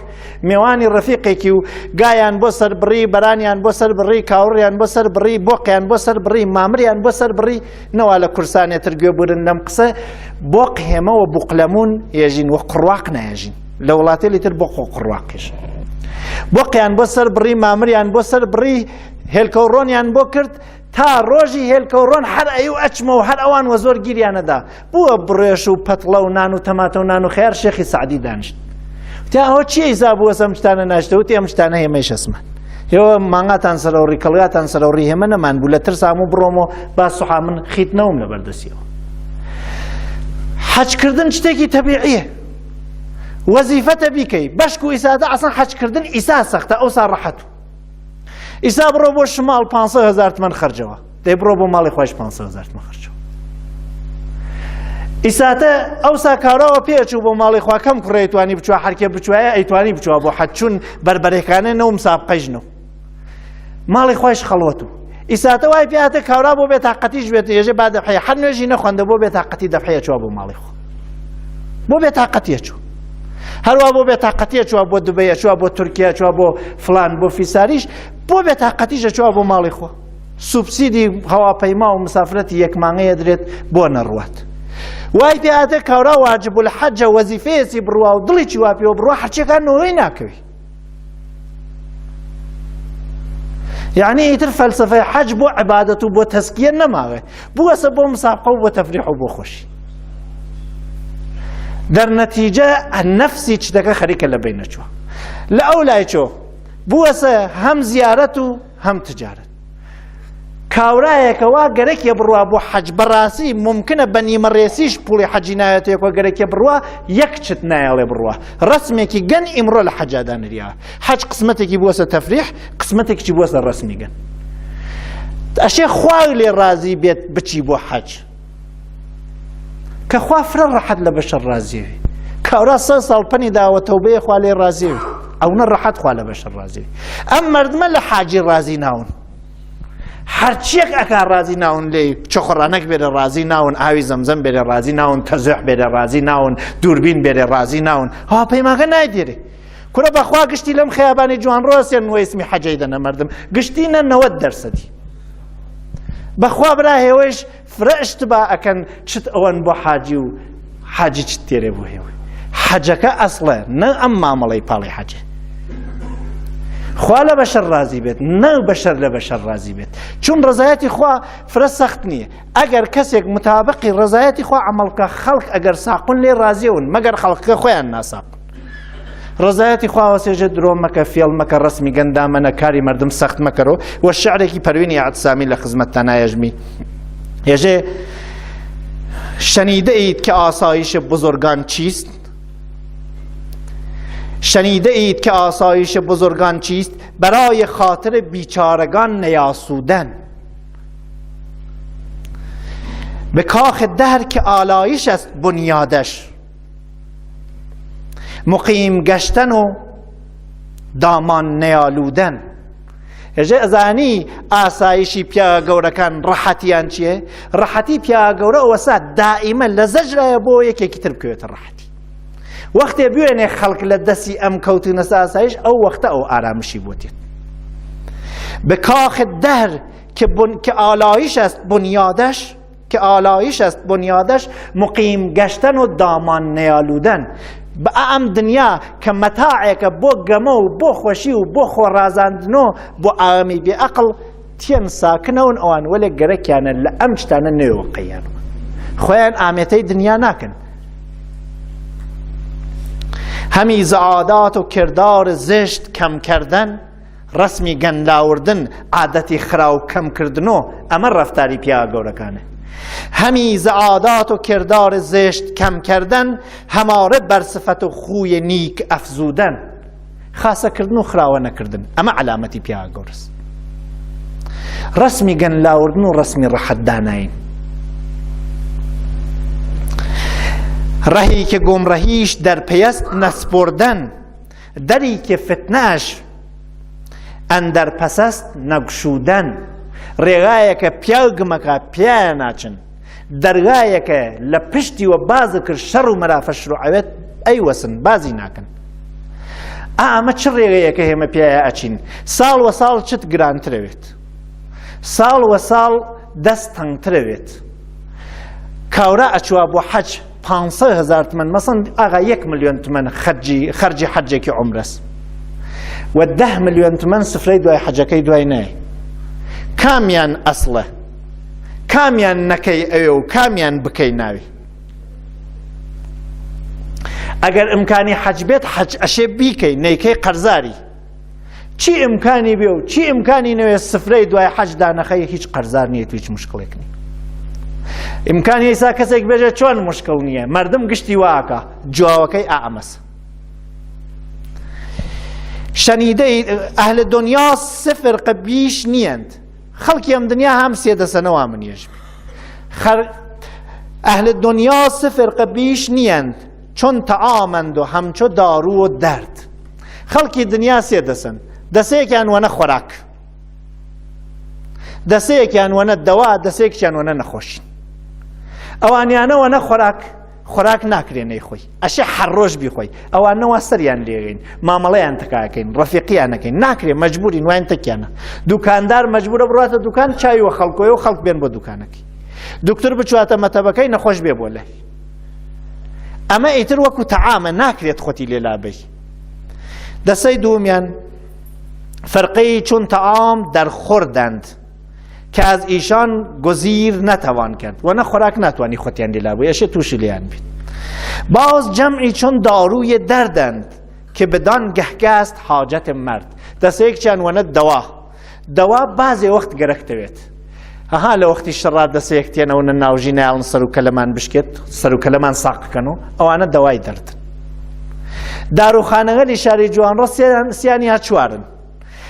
میێوانی ڕەفیقێکی و گایان بۆ سەر بڕی بەرانیان بۆ سەر بڕی کاوڕیان بۆ سەر بڕی بۆقیان بۆ سەر بڕی مامریان بۆ سەر بڕی نەوا لە کورسانێتر گوێبورن لەم قسە بۆق هێمەوە بوقلەمون ێژین وە قڕواق نایژین لە وڵاتێلی تر بۆ خۆ قڕواقیش بۆقیان بۆ سەر بڕی مامریان بۆ سەر بڕی هێلکەوڕۆنیان بۆ کرد تا ڕۆژی هێلکەوڕۆن هەر ئەو ئەچمە و هەر ئەوان وە زۆر گیریانەدا بووە بڕێش و پەتڵە و نان و تەماتە و نان و خێر شێخی سعدی دانیشت وتی ئەوە چییە ئیزا بووە ئەم شتانە ناشتە وتی ئەم شتانە هێمەی شەسمان هێوە مانگاتان سەرەوڕی کەڵگاتان سەرەوڕی هێمە نەمان بوو لە ترس هەموو بڕۆمەوە با سوحا من خیتنەوەم لە بەردەستیەوە حەجکردن شتێکی تەبیعیە وەزیفەتە بیکەی بەشک و ئیسادە ئەسڵ حەجکردن ئیسا سەختە ئەوسا ڕەحەت ئیسا بڕۆ بۆ شماڵ 500,000 تمەن خەرجەوە دەی بڕۆ بۆ ماڵی خۆش 500,000 تمەن خەرجەوە ئیساتە ئەوسا کاراوە پێچوو بۆ ماڵی خوا کەم کوڕێ توانی بچوە هەرکێ بچوایە ئەیتوانی بچوە بۆ حەجچوون بەربەرەکانە نەو مسابقەیژنەوە ماڵی خۆش خەڵوەتوو ئیساتە وای پێهاتە کاورا بۆ بێتاقەتیش بێت ێژێ با دەفحەیە هەر نوێژی نەخواندە بۆ بێتاقەتی دەفحەیە چوە بۆ ماڵی خۆ بۆ بێتاقەتیە چوو هەروە بۆ بێتاقەتیە چوە بۆ دوبەیە چوە بۆ تورکیا چوە بۆ فلان بۆ فیساریش بۆ بێتاقەتیشە چوە بۆ ماڵی خۆ سوبسیدی هەواپەیما و مسافرەتی یەک مانگەیە درێت بۆ نەڕوات وای پێهاتە کاورا واجب الحەجە وەزیفەیەکی بڕوا و دڵێکی وا پێوە بڕوا هەرچیەکان نەوەی ناکەوی یعنی ئیتر فەلسەفەی حەج بۆ عیبادەت و بۆ تەسکیە نەماوێ بووەسە بۆ مسابقە و بۆ تەفریح و بۆ خۆشی دەرنەتیجە نەفسی شتەکە خەریکە لە بین نەچووە لە ئەو لای چۆ بووەسە هەم زیارەت و هەم تجارەت کاورایەکەوە گەرەکێ بڕوا بۆ حەج بەڕاستی ممکنە بە نیمەڕێسیش پوڵی حەجی نایەتەوە گەرەکێ بڕوا یەک چت نایەڵێ بڕوا ڕسمێکی گەن ئیمڕۆ لە حەجادا نریاوە حەج قسمەتێکی بووەسە تەفریح قسمەتێکی بووەسە ڕسمی گەن ئەشێ خوای لێ ڕازی بێت بچی بۆ حەج کە خوا فرە ڕەحەت لە بەشەر ڕازیوی کاورا 100 ساڵ پەنی داوە تەوبەیە خوا لێ ئەو نە ڕەحەت خوا لە بەشەر ڕازیوی ئەم مەردمە لە حاجی ڕازی ناون هەرچیەک ئەکا ڕازی ناون لێ چۆخۆڕانەک بێرە ڕازی ناون ئاوی زەمزەم بێرە ڕازی ناون تەزوح بێرە ڕازی ناون دووربین بێرە ڕازی ناون هاوپەیماکە نایدێرێ کورە بەخوا گشتی لەم خەیابانی جوان ڕۆستێن وەیسمی حەجەی دەنە مەردم گشتینە 90%. بەخوا برا هێوەش فرە ئشتبا ئەکەن چت ئەوەن بۆ حاجی و حاجی چت تێرێ بۆ هێوە حەجەکە ئەسڵە نە ئەم مامەڵەی پاڵی حەجە خوا لە بەشەر ڕازی بێت نە بەشەر لە بەشەر ڕازی بێت چون ڕزایەتی خوا فرە سەخت نییە ئەگەر کەسێک متابقی ڕزایەتی خوا عەمەڵکە خەڵک ئەگەر ساقون لێ ڕازیەون مەگەر خەڵکەکە خۆیان ناساقن ڕزایەتی خوا وەسێژە درۆ مەکە فێڵ مەکە ڕسمی گەندامەنە کاری مردم سەخت مەکەرەوە وە شعرێکی پەروینی عەتسامی لە خزمەتتان نایەژمی هێژێ شەنیدەیت کە ئاسایش بزرگان چیست شنیده‌اید که آسایش بزرگان چیست برای خاطر بیچارگان نیاسودن به کاخ دهر که آلایش است بنیادش مقیم گشتن و دامان نیالودن هجه ازانی آسایشی پیا گورکان راحتیان چیه؟ راحتی پیا گوره وسا دائما لزجره بو یکی کتر بکویت راحتی وقتی بیوینه خلق لدسی ام کوتی نسا آسایش او وقت او آرامشی بودید به کاخ دهر که آلایش است بنیادش مقیم گشتن و دامان نیالودن با ام دنیا که متاعی که بو گمو و بو خوشی و بو خورازاندنو بو آمی بی اقل تین ساکنون اوان ولی گرکیانه لأمشتانه نیوقیانو خویان آمیتی دنیا ناکن همی زعادات و کردار زشت کم کردن رسمی گنداوردن عادتی خراو کم کردنو اما رفتاری پیا گورکانه همی زعادات و کردار زشت کم کردن هماره بر صفت و خوی نیک افزودن خاصه کردن و خراوه نکردن اما علامتی پیا گورس رسمی گنداوردن و رسمی راحت داناین رهی که گمراهیش در پیست نسپردن دری که فتنهش اندر پس است نگشودن ریغایی که پیاگمکا پیا ناچن درگایی که لپشتی و باز کر شر و مرافش رو عوید ای وسن بازی ناکن اما چه ریغایی که همه پیای اچین سال و سال چت گران تروید سال و سال دست تنگ تروید کورا اچوا بو حج 500,000 تومن مثلا اغا 1 مليون تومن خرجي حجك عمرس و 10 مليون تومن سفري دوای حجكي دوای نه كاميان اصله كاميان نكي ايو كاميان بكي ناوي اگر امكاني حج بيت حج اشي بيكي نيكي قرزاري چی امكاني بيو چی امكاني نوي سفري دوای حج دانخي هیچ قرزار نيت هیچ مشكلك ني امکانی ایسا کسی که بجه چون مشکل نیه مردم گشتی واکا جواکی اعمس شنیده اهل دنیا صفر قبیش نیند خلقی هم دنیا هم 3 سنه وامن یجب اهل دنیا صفر قبیش نیند چون طعامند و همچو دارو و درد خلقی دنیا 3 سن دسته کن و نه خوراک دسته کن و نه دوا دسته کن و نه نخوش اوانیانه و نه خوراک ناکرێنەی خۆی ئەشێ حەڕۆژ بیخۆی ئەوانەوە سەریان لێگەین مامەڵەیان تکاکەین ڕەفیقیان نەکەین ناکرێ مەجبوری وایان تەکیانە دوکاندار مەجبورە بڕاتە دوکان چاوی وە خەڵکۆیە و خەڵک بێن بۆ دوکانەکەی دکتۆر بچواتە مەتەبەکەی نەخۆش بێ بۆ لای ئەمە ئیتر وەکو تەعامە ناکرێت خۆتی لێلابەی دەسەی دوومیان فەرقەی چون تەعام دەرخۆردەند که از ایشان گزیر نتوان کرد و نه خوراک نتوانی خودیان دیلابوی اشه توشی لیان بید باز جمعی چون داروی دردند که بدان گهگه است حاجت مرد دست یک چند و نه دوا بعضی وقت گرکته بید ها لوقتی شرات دست یک تیان و نه ناوجی نیالن سرو کلمان بشکت سرو کلمان ساق کنو اوانه دوای درد دارو خانگل شاری جوان را سیانی چوارن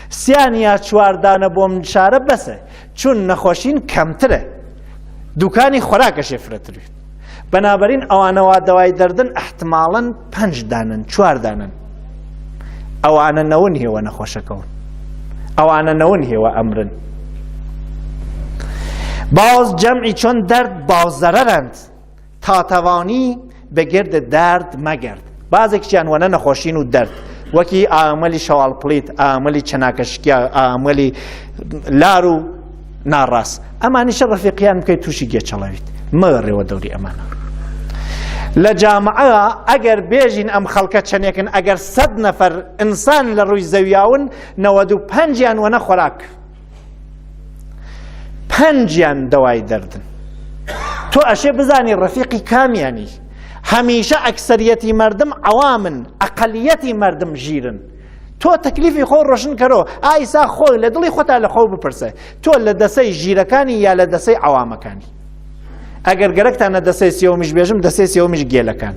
سیانیا 4 دانه بۆم شارە بەسە چون نەخۆشین کەمترە دوکانی خۆراکەشێ فرەتروێت بەنابەرین ئەوانەوە دەوای دەردن ئەحتماڵەن 5 دانن 4 دانن ئەوانە نەون هێوە نەخۆشەکەون ئەوانە نەون هێوە ئەمرن باز جمعی چون درد بازضررند تا توانی به گرد درد مگرد. بعضێکیان وەنە نەخۆشین و دەرد وەکی ئامەلی شەواڵپڵیت، ئامەلی چەناکەشکیا، ئامەلی لار و ناڕاست، ئەمانیشە ڕەفیقیان بکەیت تووشی گێچەڵەویت، مەگەڕێەوە دەوری ئەمانە. لە جامعە ئەگەر بێژین ئەم خەڵکە چەندێکن، ئەگەر 100 نەفەر ئینسان لە ڕووی زەویاون 95یان وەنە خۆراک، 5یان دەوای دەردن. تۆ ئەشێ بزانی ڕەفیقی کامیانی. هەمیشە ئەکسەریەتی مردم عەوامن، ئەقەلیەتی مردم ژیرن. تۆ تەکلیفی خۆ ڕۆشن کەرەوە، ئایسا خۆی لە دڵی خۆتا لە خۆ بپرسە، تۆ لە دەسەی ژیرەکانی یا لە دەسەی عەوامەکانی؟ ئەگەر گەرەکتانە دەسەی سێوەمیش بێژم، دەسەی سێوەمیش گێلەکان.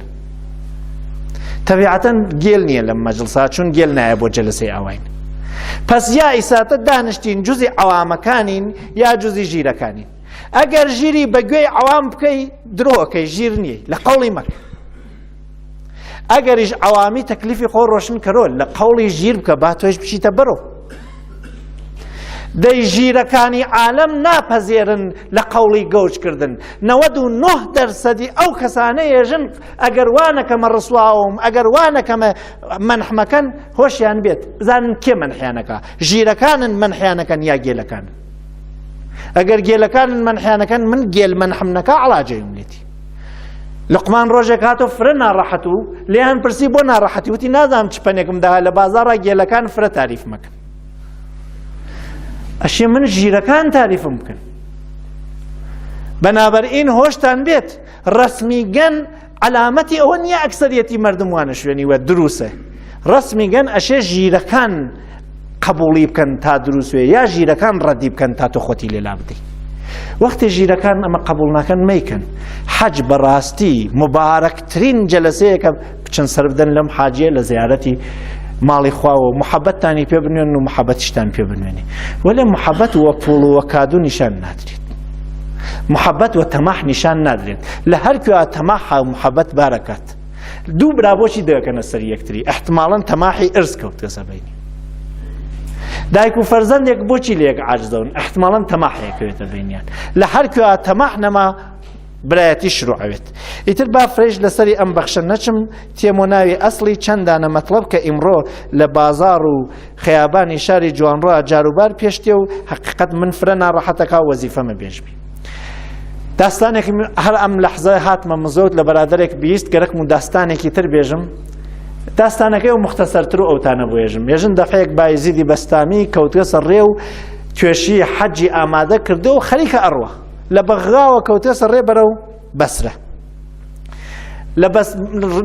تەبیعەتەن گێل نییە لەم مەجڵسا، چون گێل نایە بۆ جەلسەی ئەوین. پس یا ئیساتە دانیشتین جوزی عەوامەکانین یا جوزی ژیرەکانین. ئەگەر ژیری بەگوێی عەوام بکەی درۆکەی ژیر نییە، لە قەوڵی مەکە. ئەگەریش عەوامی تەکلیفی خۆ ڕۆشن کەرۆ لە قەوڵی ژیر بکە، با تۆش بچیتە بەرۆ. دەی ژیرەکانی عالەم ناپەزێرن لە قەوڵی گەوچکردن. 99% ئەو کەسانەیەژن ئەگەر وانەکەمە ڕسواوم، ئەگەر وانەکەمە مەنحمەکەن هۆشیان بێت. بزانن کێ مەنحیانەکە؟ ژیرەکانن مەنحیانەکەن یا گێلەکانن؟ ئەگەر گێلەکانن مەنحیانەکەن، من گێل مەنحمنەکە عەڵاجەیم لێتی. لقمان ڕۆژێک هاتۆ فرە ناڕەحەت و لێیان پرسی بۆ ناڕەحەتی، وتی نازانم چ پەنێکم داها لە بازاڕە گێلەکان فرە تاریف مەکەن. ئەشێ من ژیرەکان تاریفم بکەن. بەنابەرئین هۆشتان بێت ڕەسمیگەن عەلامەتی ئەوە نییە ئەکسەریەتی مردم وانە شوێنیوە دروسە. ڕەسمیگەن ئەشێ ژیرەکان قبوڵی بکەن تا دروسوێ، یا ژیرەکان ڕەدی بکەن تا تۆ خۆتی لێلا بدەی. وەختی ژیرەکان ئەمە قبوڵ ناکەن مەیکەن. حەج بەڕاستی مبارەکترین جەلسەیەکە بچن سەر بدەن لەم حاجیە لە زیارەتی ماڵی خواوە، محەبەتتانی پێ بنوێن و محەبەتیشتان پێ بنوێنی. وەلێ محەبەت وە پوڵ وە کادو نیشان نادرێت، محەبەت وە تەماح نیشان نادرێت. لە هەر کوێ تەماح و محەبەت بارەکات، دوو برا بۆچی دەکەنە سەر یەکتری؟ ئەحتماڵەن تەماحی ئرس کەوتە بینی. دایک و فەرزەندێک بۆچی لێک عاجزەون؟ ئەحتماڵەن تەماحێکەوێتە بینیان. لە هەر کوێ تەماح نەما برایەتی شروعەوێت. ئیتر با فرێژ لەسەری ئەم بەخشە نەچم تێمۆ ناوی ئەسڵی چەندانە مەطلب کە ئیمڕۆ لە بازاڕ و خەیابانی شاری جوانڕۆ جاروبار پێشتێ و حەقیقەت من فرە ناڕەحەتەکە وەزیفەمە بێژبی. داستانێکی هەر ئەم لەحزە هاتمە مزۆت لە بەرادەرێک بیست گەرەکم و داستانێکی تر بێژم. داستانەکەی و مختصەرتر و ئەوتانە بۆێژم. ێژن دەفەیەک بایزیدی بەستامی کەوتگە سەرڕێ و توێشی حەجی ئامادە کردو و خەریکە ئەڕوە لە بەغاوە کەوتە سەرڕێ بەرەو بەسرە. لە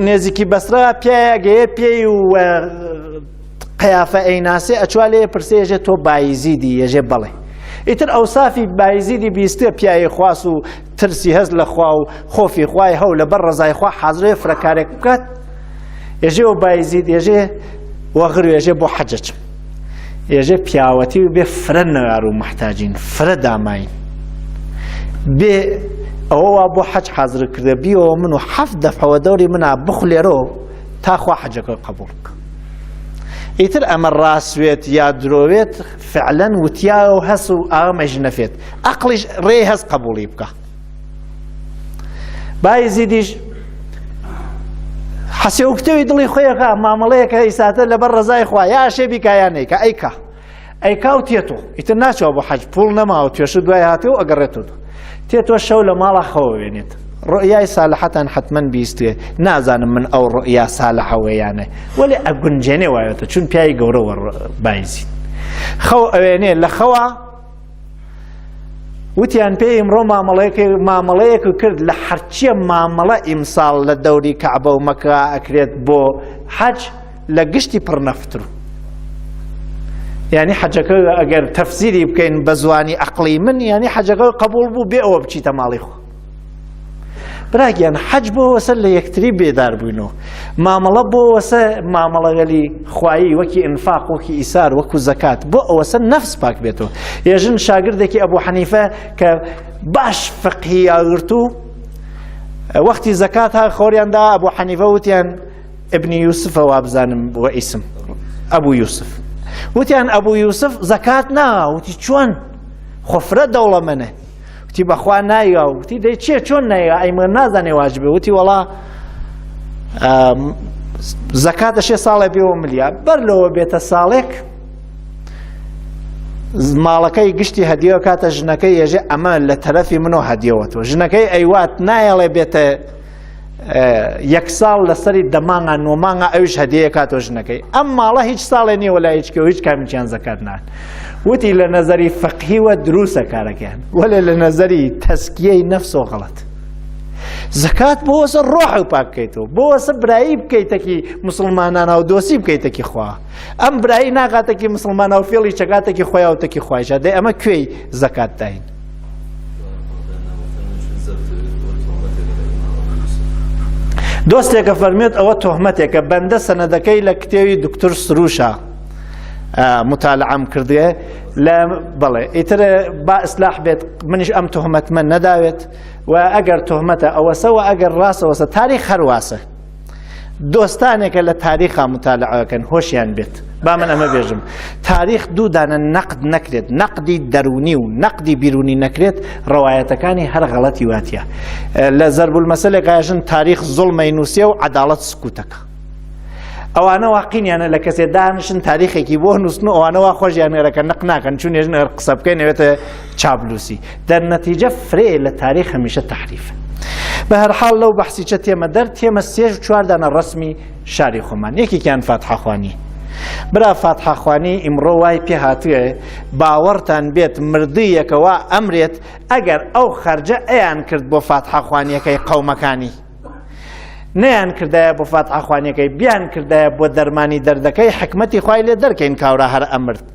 نێزیکی بەسرە پیاگەیە پێی و قەیافە ئەیناسێ ئەچوا لێ پرسێ ێژێ تۆ بایزیدی؟ ێژێ بەڵێ. ئیتر ئەوسافی بایزیدی بیستێ پیاوی خواست و ترسی هەست لە خوا و خۆفی خوای هەو لەبەر ڕزای خوا حازرێ فرەکارێک بکات. ێژێ و بایزید ێژێ وەغر ێژێ بۆ حەجەچم. ێژێ پیاوەتی و بێ فرە نەوار و محتاجین، فرە داماین. بێ ئەوە بۆ حەج حازر کردە بیەوە من و 7 دەفعەوە دەوری منە بخولێرۆ تاخوا حەجەکە قبوڵ بکە. ئیتر ئەمە ڕاستوێت یا درۆوێت فعلەن وتیا و هەس و ئاوەمەژ نەفێت، عەقڵیش ڕێ هەست قبوڵی بکە. بایزیدیش حەسێ و کتێوی دڵی خۆیەکە مامەڵەیەکە ئیساتە لەبەر ڕزای خوا یا شێبی کایانەیکە ئەیکا و تێتۆ ئیتر ناچەوە بۆ حەج پوڵ نەماوە توێش دوای هاتێ و ئەگەڕێتەوە تێتۆ شەو لە ماڵە خەوە وێنێت. ڕؤیای سالحەتان حتمەن بیستێ. نازانم من ئەو ڕؤیا سالحەوەیانە وەلێ ئەگونجێنێ وایەتە چون پیاوی گەورەوە بایزین. خەو ئەوێنێ لە خەوە وتیان پێی ئیمڕۆ مامەڵەیەک کرد لە هەرچیە مامەڵە ئیمساڵ لە دەوری کەعبە و مەکە ئەکرێت بۆ حەج لە گشتی پڕنەفتر. یعنی حەجەکە ئەگەر تەفسیری بکەین بە زوانی ئەقڵی من، یعنی حەجەکە قبوڵ بوو بێ ئەوە بچیتە ماڵی خۆ. براگیان حەج بۆ وەسە لە یەکتری بێدار بووینەوە. مامەڵە بۆ وەسە مامەڵەگەلی خوایی وەکی ئینفاق وەکی ئیسار وەکو زەکات بۆ ئەوەسە نەفس پاک بێتەوە. ێژن شاگردێکی ئەبوو حەنیفە کە باش فقهی ئاگرت و وەختی زەکات ها خۆریاندا ئەبوو حەنیفە وتیان ئیبنی یوسفە وا بزانم بۆ ئیسم ئەبوو یوسف. وتیان ئەبوو یوسف زەکات نا. وتی چۆن؟ خۆ فرە دەوڵەمەنە. وتی بەخوا نایگا و وتی دەی چییە چۆن نایگا ئەیمە نازانێ واجبێ وتی وەڵا زەکات دەشێ ساڵێ بێەوە ملیار بەر لەوە بێتە ساڵێک ماڵەکەی گشتی هەدیەوە کاتە ژنەکەی ێژێ ئەمە لە تەرەفی منۆ هەدیەوەتەوە ژنەکەی ئەیوات نایەڵێ بێتە یەک ساڵ لەسەری دەمانگە نۆمانگە ئەویش هەدیەیە کاتۆ ژنەکەی ئەم ماڵە هیچ ساڵێ نییە وەلای هیچکەوە هیچ کامیان زەکات نان وتی لە نەزەری فەقهیوە دروستە کارەکەیان وەلێ لە نەزەری تەسکیەی نەفسۆ غەڵەت زەکات بۆ وەسە ڕۆح و پاک بکەیتەوە بۆ وەسە برایی بکەیتەکی مسلمانانە و دۆسی بکەیتەکی خوا ئەم برایی ناقاتێکی مسلمانە و فێڵی چەکاتێکی خۆیان و تەکی خوایشە دەی ئەمە کوێی زەکات داین دۆستێکە فەرمێت ئەوە تۆهمەتێکە بەندە سەنەدەکەی لە کتێوی دکتۆر سروشە مطالعەم کردوێ لە بەڵێ ئیتر با ئیسلاح بێت منیش ئەم تۆهمەتمە نەداوێت و ئەگەر تۆهمەتە ئەوەسەوە ئەگەر ڕاستەوەسە تاریخ هەرواسە دۆستانێکە لە تاریخا مطالعەکەن هۆشیان بێت با من ئەمە بێژم تاریخ دوودانە نەقد نەکرێت نەقدی دەرونی و نەقدی بیرونی نەکرێت ڕەوایەتەکانی هەر غەڵەتی واتیە لە زەربول مەسەلێک ئاژن تاریخ زوڵمەی نووسێ و عەداڵەت سکوتەکە ئەوانە واقینیانە لە کەسێ دانیشن تاریخێکی بۆ نووسن و ئەوانەوە خۆشیانێرەکە نەق ناکەن چون ێژن قسە بکەین ئەوێتە چاپلووسی دەرنەتیجە فرێ لە تاریخ هەمیشە تەحریفە بە هەرحاڵ لەو بەحسیچە تێمە دەر تێمە سێژ چواردانە ڕەسمی شاری خۆمان یەکێکیان فاتحەخوانی برا فاتحەخوانی ئیمڕۆ وای پێ هاتووێ باوەڕتان بێت مردیەکەوە ئەمرێت ئەگەر ئەو خەرجە ئەیان کرد بۆ فاتحەخوانیەکەی قەومەکانی نەیان کردایە بۆ فاتحەخوانیەکەی بیان کردایە بۆ دەرمانی دەردەکەی حکمەتی خوای لێ دەرکەین کاورا هەر ئەمرد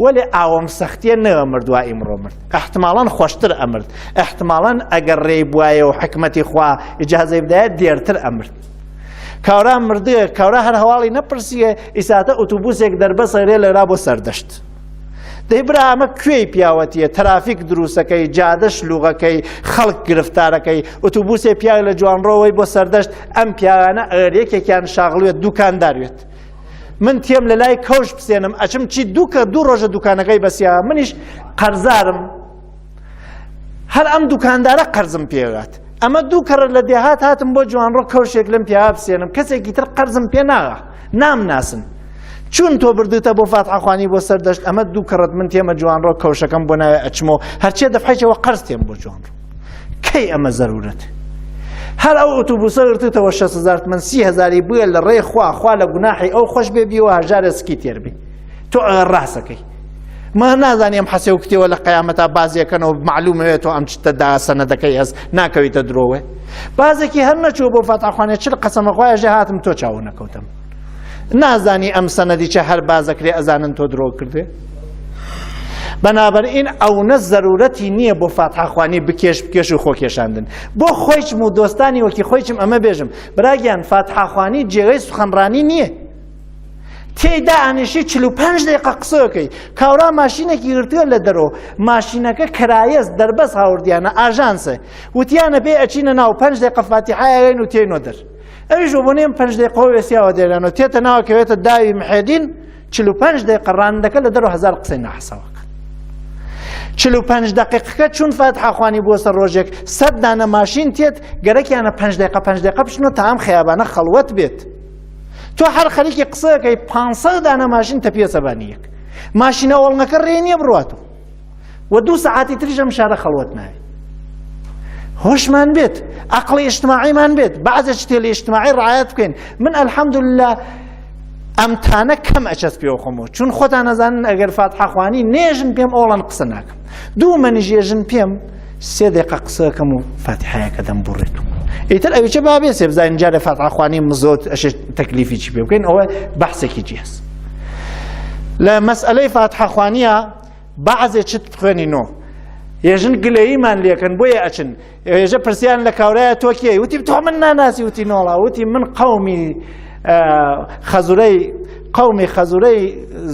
وەلێ ئاوەم سەختیە نەوە مردووە ئیمڕۆ مرد احتماڵاً خۆشتر ئەمرد احتماڵاً ئەگەر ڕێی بوایە و حکمەتی خوا ئیجازەی بدایە دێرتر ئەمرد کاورا مردووە کاورا هەر هەواڵی نەپرسیە ئیساتە ئۆتۆبوسێک دەربەسە رێ لێرا بۆ سەردەشت دەی برا ئەمە کوێی پیاوەتیە ترافیک دروستەکەی جادە شلوغەکەی خەڵک گرفتارەکەی ئۆتۆبوسێ پیاوی لە جوانڕۆوەی بۆ سەردەشت ئەم پیاوانە ئەگەر یەکێکیان شاغڵوێت دوکانداروێت من تێم لە لای کەوش بسێنم ئەچم چی دوو ڕۆژە دوکانەکەی بەسییا منیش قەرزارم هەر ئەم دوکاندارە قەرزم پێگات ئەمە دوو کەڕ لە دێهات هاتم بۆ جوانڕۆ کەوشێک لەم پیاوە بسێنم کەسێکی تر قەرزم پێ ناغا نامناسن چون تۆ بردوتە بۆ فاتحەخوانی بۆ سەردەشت ئەمە دوو کەڕت من تێمە جوانڕۆ کەوشەکەم بۆ ناوێ ئەچمەوە هەرچێ دەفحەیەوە قەرز تێم بۆ جوانڕۆ کەی ئەمە زەرورەت هەر ئەو ئۆتۆبوسە گرتوتەوە 6,000 من 30,000 بووە لە ڕێی خوا لە گوناحی ئەو خۆش بێ بیەوە هەژارە سکی تێربی تۆ ئەگەر ڕاستەکەی ما نازانیم حەسێ و کتێوە لە قەیامەتا بازیەکەنەوە معلومەوێت تۆ ئەم چتەدا سەنەدەکەی هەست ناکەویتە درۆوێ بازێکی هەر نەچوو بۆ فاتحەخوانێ چ قەسەمەخوایە ژێ هاتم تۆ چاو نەکەوتم نازانی ئەم سەنەدی چە هەر بازەکرێ ئەزانن تۆ درۆ کردێ بەنابەرئین ئەوەنە زەرورەتی نییە بۆ فاتحەخوانی بکێش و خۆکێشاندن بۆ خۆیچم و دۆستانی وەکی خۆیچم ئەمە بێژم براگیان فاتحەخوانی جێگەی سوخەنڕانی نییە تێیدا ئەنیشی 45 دقیقە قسەکەی کاورا ماشینێکی گرتووە لە دەرەوە ماشینەکە کرایەس دەربەس هاوردیانە ئاژانسە وتیانە پێی ئەچینە ناو 5 دقیقە فاتحەیەگەین و تێنۆ دەر ئەویش بۆ نێم 5 دقیقە وێسیاوە دێرانەوە تێتە ناوەکەوێتە داوی محێدین 45 دقیقە ڕاندەکە لە دەرەوە 1000 قسەی ناحەساوەکە 45 دقیقەکە چون فاتحەخوانی بۆ سەر ڕۆژێک 100 دانە ماشین تێت گەرەکیانە 5 دقیقە بچنەوە تا ئەم خەیابانە خەڵوەت بێت تۆ هەر خەریکی قسەکەی 500 دانە ماشین تە پێسەبانیەک ماشینە ئەوڵنەکە ڕێ نییە بڕاتەوە و 2 سەعاتی تریش ئەم شارە خەڵوەت ناوێت هۆشمان بێت عەقڵی ئیجتیماعیمان بێت بەعزێ شتێ لە ئیجتیماعی ڕعایەت بکەین من ئەلحەمدولله ئەمتانە کەم ئەچەس پێوە خۆمەوە چون خۆتان نەزانن ئەگەر فاتحەخوانی نێژن پێم ئەوڵەن قسە ناکەم دوو مەنیژێژن پێم 3 دقیقە قسەکەم و فاتحەیەکە دەمبوڕێت ئیتر ئەوی چە بابێ سێ بزانین جارێ فاتحەخوانی مزۆت ئەشێ تەکلیفی چی پێ بکەین ئەوە بەحسێکی جیاز لە مەسئلەی فاتحەخوانیە بەعزێ چت بخوێنینەوە ێژن گلەییمان لێکن بۆیە ئەچن ێژە پرسیان لە کاورایە تۆ کێی وتی تۆ من ناناسی وتی نۆڵا وتی من قەومی خەزوورەی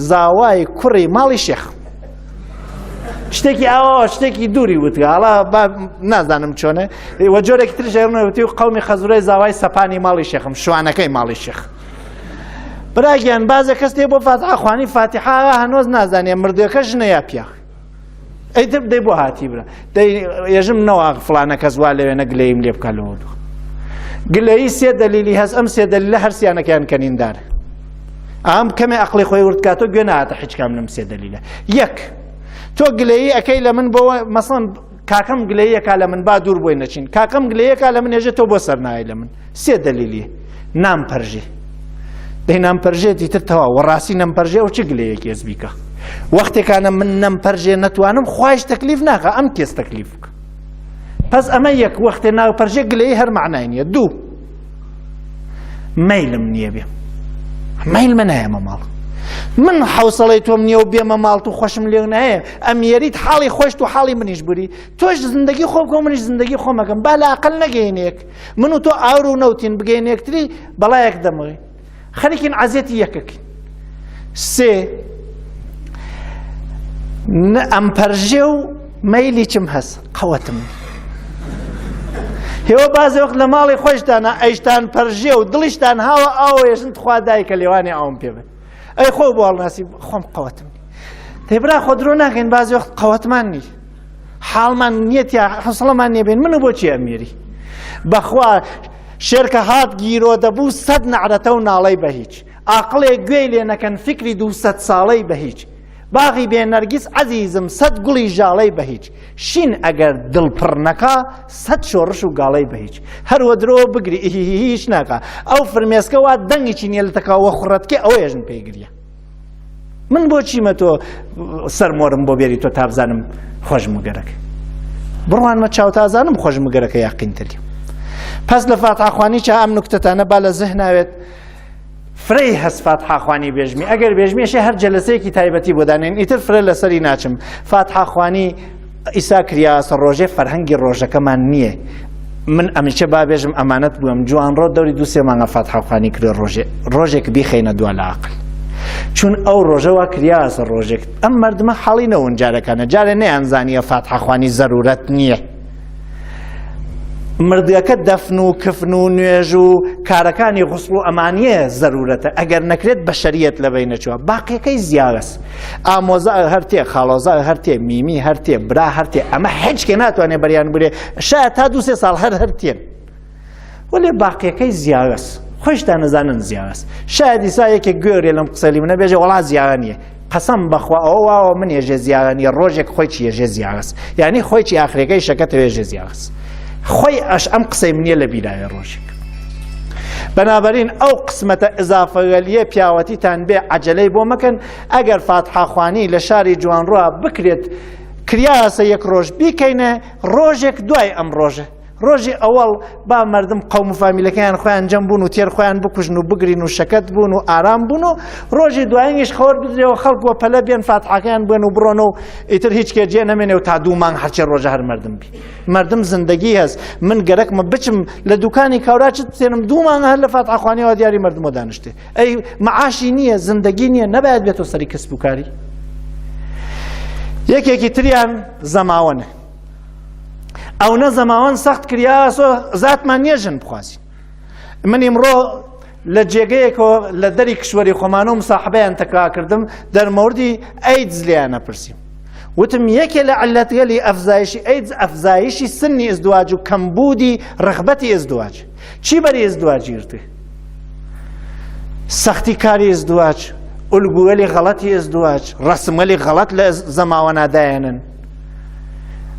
زاوای کوڕی ماڵی شێخ شتێکی ئاوە شتێکی دووری وتگە هەڵا نازانم چۆنە وە جۆرێکی ترش وتی و قەومی خەزوورەی زاوای سەپانی ماڵی شێخم شوانەکەی ماڵی شێخ براگیان بازە کەس تێ بۆ فاتحەخوانی فاتحە هەنۆز نازانێ مردوەکە ژنە یا پیاخ ئەیتر دەی بۆ هاتی برا ێژم نەوە فڵانە کەس وا لەوێنە گلەیم لێ بکەلەوە گلەیی سێ دەلیلی هەست ئەم سێ دەلیلە هەرسیانەکەیان کەنیندارە ئەم کەمێ عەقڵی خۆی وردکاتۆ گوێ نهاتە هیچ کام لەم سێ دەلیلە یەک تۆ گلەیی ئەەکەی لە من بۆەوە مەسەڵەن کاکەم گلەیەکا لە من با دوور بۆی نەچین کاکەم گلەیەکا لە من ێژە تۆ بۆ سەر نایە لە من سێ دەلیلیە نامپەرژێ دەی نامپەرژێتی تر تەواو وەڕاستی نەمپەرژێ و چ گلەیەکی هەست بیکە وەختێکانە من نەمپەرژێ نەتوانم خوایش تەکلیف ناکە ئەم کێس تەکلیف بکە پس ئەمە یەک وەختێ ناوپەرژێ گلەیی هەر معنای نییە دوو مەیلم نییە بێ مەیل من هەیەمە ماڵ من حوسڵەی تۆم نییە و بێمە ماڵ و خۆشم لێو نایە ئەمیێریت حاڵی خۆشت و حاڵی منیش بووری تۆش زندگی خۆ بکە منیش زندگی خۆمەکەم با لە عەقڵ نەگەینێک من و تۆ ئاور و نەوتین بگەینێکتری بەڵایەک دەمەوەی خەریکین عەزیەتی یەکەکەین سێ ئەمپەرژێ و مەیلی چم هەست قەوەتم هێوە بازێ وەخت لە ماڵی خۆشتانە ئەیشتان پەرژێ و دڵیشتان هاوە ئاوەیەشن خوا دایکە لێوانی ئاوم پێ بێت ئەی خۆ بۆ هەڵناسی خۆم قەوەتم دەی برا خۆ درۆ ناکەین بازێ وەخت قەوەتمان نی حاڵمان نیەتیا حوسڵەمان نییە بێن منو بۆچی ئەمێری بەخوا شێرکە هات گیرۆ دەبوو سەد نەعرەتە و ناڵەی بە هیچ عاقڵێک گوێی لێ نەکەن فکری 200 ساڵەی بە هیچ باغی بێ نەرگیس عەزیزم سەد گوڵی ژاڵەی بە هیچ شین ئەگەر دڵ پڕ نەکا سەد شۆڕش و گاڵەی بە هیچ هەروە درۆ بگری هیچ ناکا ئەو فرمێسکە وا دەنگێکی نییە لە تەکاوە خوڕەتکێ ئەوە ێژن پێیگریە من بۆ چیمە تۆ سەرمۆرم بۆ بێری تۆ تا بزانم خۆشمگەرەکە بڕوانمە چاوتازانم خۆشمگەرەکە یاقینتری پس لە فاتحەخوانی چا ئەم نوکتەتانە با لە زەهناوێت فرەی هەست فاتحەخوانی بێژمی ئەگەر بێژمیەشێ هەر جەلسەیەکی تایبەتی بۆ دانێن ئیتر فرە لەسەری ناچم فاتحەخوانی ئیسا کریاسە ڕۆژێ فەرهەنگی ڕۆژەکەمان نییە من ئەمیشە با بێژم ئەمانەت بووم جوانڕۆ دەوری دو سێ مانگە فاتحەخوانی کرێ ڕۆژێک بیخەینە دوا لە عەقڵ چون ئەو ڕۆژەوە کریاسە ڕۆژێک ئەم مەردمە حەڵی نەون جارەکانە جارێ نەیانزانیە فاتحەخوانی زەرورەت نییە مردەکە دەفن و کفن و نوێژ و کارەکانی غوسڵ و ئەمانیە زەرورەتە ئەگەر نەکرێت بەشەریەت لەبەی نەچووە باقیەکەی زیاوەس ئامۆزا هەرتێ خاڵۆزا هەرتێ میمی هەرتێ برا هەرتێ ئەمە هیچ کێ ناتوانێت بەریان بورێ شاید تا 2-3 ساڵ هەرتێن وەلێ باقیەکەی زیاوەس خۆشتان نەزانن زیاوەس شاید ئیسا یەکێک گوێرێ لەم قسەلی منە بێژێ وەڵا زیاوە نییە قەسەم بەخوا ئەوە واوە من ێژێ زیاوە نییە ڕۆژێک خۆی چی ێژێ زیاوەس یعنی خۆی چی ئاخرەکەی شەکەتەوە ێژێ زیاوەس خۆی ئەش ئەم قسەی منیە لە بیرایە ڕۆژێک بەنابەرین ئەو قسمەتە ئزافەگەلیە پیاوەتیتان بێ عەجەلەی بۆ مەکەن ئەگەر فاتحەخوانی لە شاری جوانڕۆ بکرێت کریاسە یەک ڕۆژ بیکەینە ڕۆژێک دوای ئەم ڕۆژە ڕۆژی ئەوەڵ با مردم قەوم و فامیلەکەیان خۆیان جەم بوون و تێر خۆیان بکوژن و بگرین و شەکەت بوون و ئارام بوون و ڕۆژی دواییش خەوەر بدرێەوە خەڵک وە پەلە بێن فاتحەکەیان بێن و بڕۆنە و ئیتر هیچ کێ جێ نەمێنێ و تا 2 مانگ هەرچێ ڕۆژە هەر مردم بی مردم زندگی هەست من گەرەکمە بچم لە دوکانی کاورا چت بسێنم 2 مانگ هەر لە فاتحەخوانیەوە دیاری مردمۆ دانیشتێ ئەی معاشی نییە زندگی نییە نەباید بێتەوە سەری کەسب و کاری یەکێکی تریان زەماوەنە ئەو نە زەماوەن سەخت کریاسۆ زاتمان نییە ژن بخوازین من ئیمڕۆ لە جێگەیەکەوە لە دەری کشوەری خۆمانە و مساحبەیان تەکرارکردم دەرمەوردی ئەیدز لیانە پرسیم وتم یەکێ لە عەلەتگەلی ئەفزایشی ئەیدز ئەفزایشی سنی ئزدواج و کەمبوودی ڕغبەتی ئزدواج چی بەری ئزدواج گرتێ سەختی کاری ئزدواج ئولگووەلی غەڵەتی ئزدواج ڕەسمەلی غەڵەت لە زەماوەنادایەنن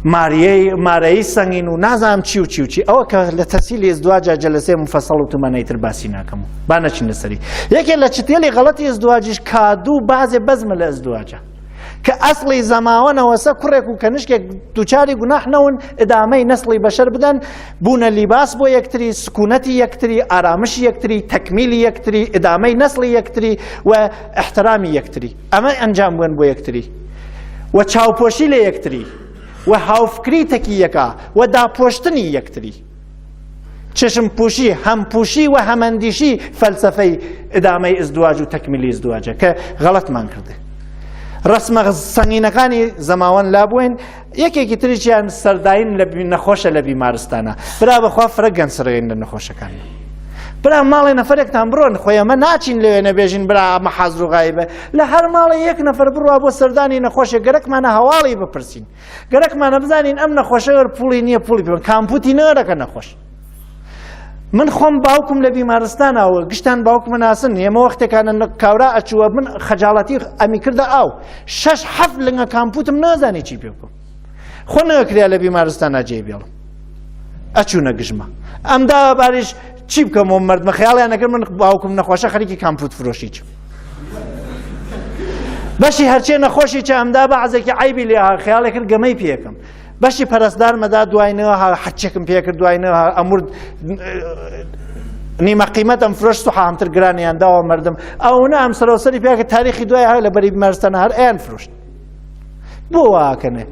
مارەیی سەنگین و نازانم چی و چی و چی ئەوە کە لە تەسیلی ئزدواجە جەلسێ مفەسەڵ و تمەنەیتر باسی ناکەم و با نەچین لەسەری یەکێ لە چتێلی غەڵەتی ئزدواجیش کادوو بازێ بەزمە لە ئزدواجە کە ئەسڵی زەماوەنەوەسە کوڕێک و کەنشکێک دووچاری گوناح نەون ئدامەی نەسڵی بەشەر بدەن بوونە لیباس بۆ یەکتری سکوونەتی یەکتری ئارامشی یەکتری تەکمیلی یەکتری ئدامەی نەسڵی یەکتری و ئەحترامی یەکتری ئەمە ئەنجام بوون بۆ یەکتری و چاوپۆشی لە یەکتری و هاوفکری تەکیەکە و داپۆشتنی یەکتری چشم پوشی هەم پوشی و هەمەندیشی فەلسەفەی ئدامەی ئزدواج و تەکمیلی ئزدواجە کە غەڵەتمان کردێ ڕسمە سەنگینەکانی زەماوەن لابووین یەکێکی تریشیان سەرداین لە نەخۆشە لە بیمارستانە برا بەخوا فرە گەنسڕێن لە نەخۆشەکان برا ماڵی نەفرێکتان بڕۆن خۆی ئەمە ناچین لەوێ نەبێژین برا ئەمە حەزر و غایبە لە هەر ماڵی یەک نەفەر بڕوا بۆ سەردانی نەخۆشە گەرەکمانە هەواڵی بپرسین گەرەکمانە بزانین ئەم نەخۆشەوە پوڵی نییە پوڵی بن کامپوتی نەرەکە نەخۆش من خۆم باوکم لە بیمارستانەوە گشتان باوکمە ناسن ئێمە وەختێکانە کاورا ئەچووە من خەجاڵەتی ئەمی کردە ئاو 6-7 لەنگە کامپوتم نازانی چی پێ بکەم خۆ نەکریا لە بیمارستانە جێ بێڵم ئەچوونە گژمە ئەمدا باریش چی بکەم و مردمە خەیاڵیان نەکرد من باوکم نەخۆشە خەریکی کامپوت فرۆشی چم بەشی هەرچێ نەخۆشی چە ئەمدا بەعزێکی عیبی لێ خەیاڵێ کرد گەمەی پێکەم بەشی پەرستدارمەدا دوایینەوە حەچێکم پێ کرد دوایینەوە ئەمور نیمە قیمەت ئەم فرۆشت و حامتر گرانیان داوە مردم ئەوە ئەم سەرۆسەری پێکە تاریخی دوای هەر لە بەری بیمارستانە هەر ئەیان فرۆشت بۆ واکەنێ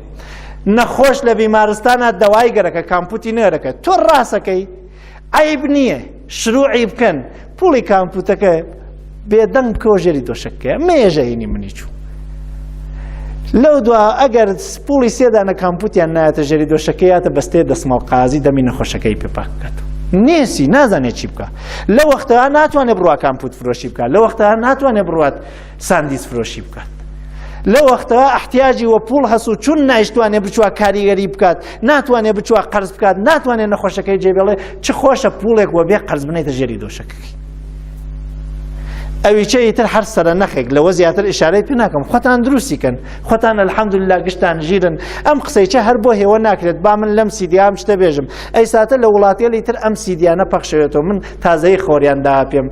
نەخۆش لە بیمارستانە دەوای گەرەکە کامپوتی نەرەکە تۆ ڕاستەکەی عیب نییە شروعی بکەن پوڵی کامپوتەکە بێدەنگ کۆژێری دۆشەکە مێژەینی منی چوو لەو دوا ئەگەر پوڵی سێدانە کامپوتیان نایەتە ژێری دۆشەکە یاتە بەستێ دەسمەڵ قازی دەمی نەخۆشەکەی پێ پاک بکات نێسی نازانێت چی بکە لە وەختەوە ناتوانێت بڕوا کامپوت فرۆشی بکات لە وەختەوە ناتوانێت بڕوات ساندیس فرۆشی بکات لە وەختەوە احتیاجی وە پوڵ هەسوو چون نایشتوانێ بچووە کاریگەری بکات ناتوانێت بچووە قەرز بکات ناتوانێت نەخۆشەکەی جێبێڵێ چ خۆشە پوڵێک وە بێ قەرز بنێتە ژێری دۆشەکەی ئەویچەی تر هەر سەرە نەخێک لەوە زیاتر ئیشارەی پێ ناکەم خۆتان دروستیکەن خۆتان الحەمدوللا گشتان ژیرن ئەم قسەیچە هەر بۆ هێوە ناکرێت با من لەم سیدیام شتە بێژم ئەی ساتە لە وڵاتێلی تر ئەم سیدیانە پەخشەوێتەوە من تازەی خۆریاندا پێم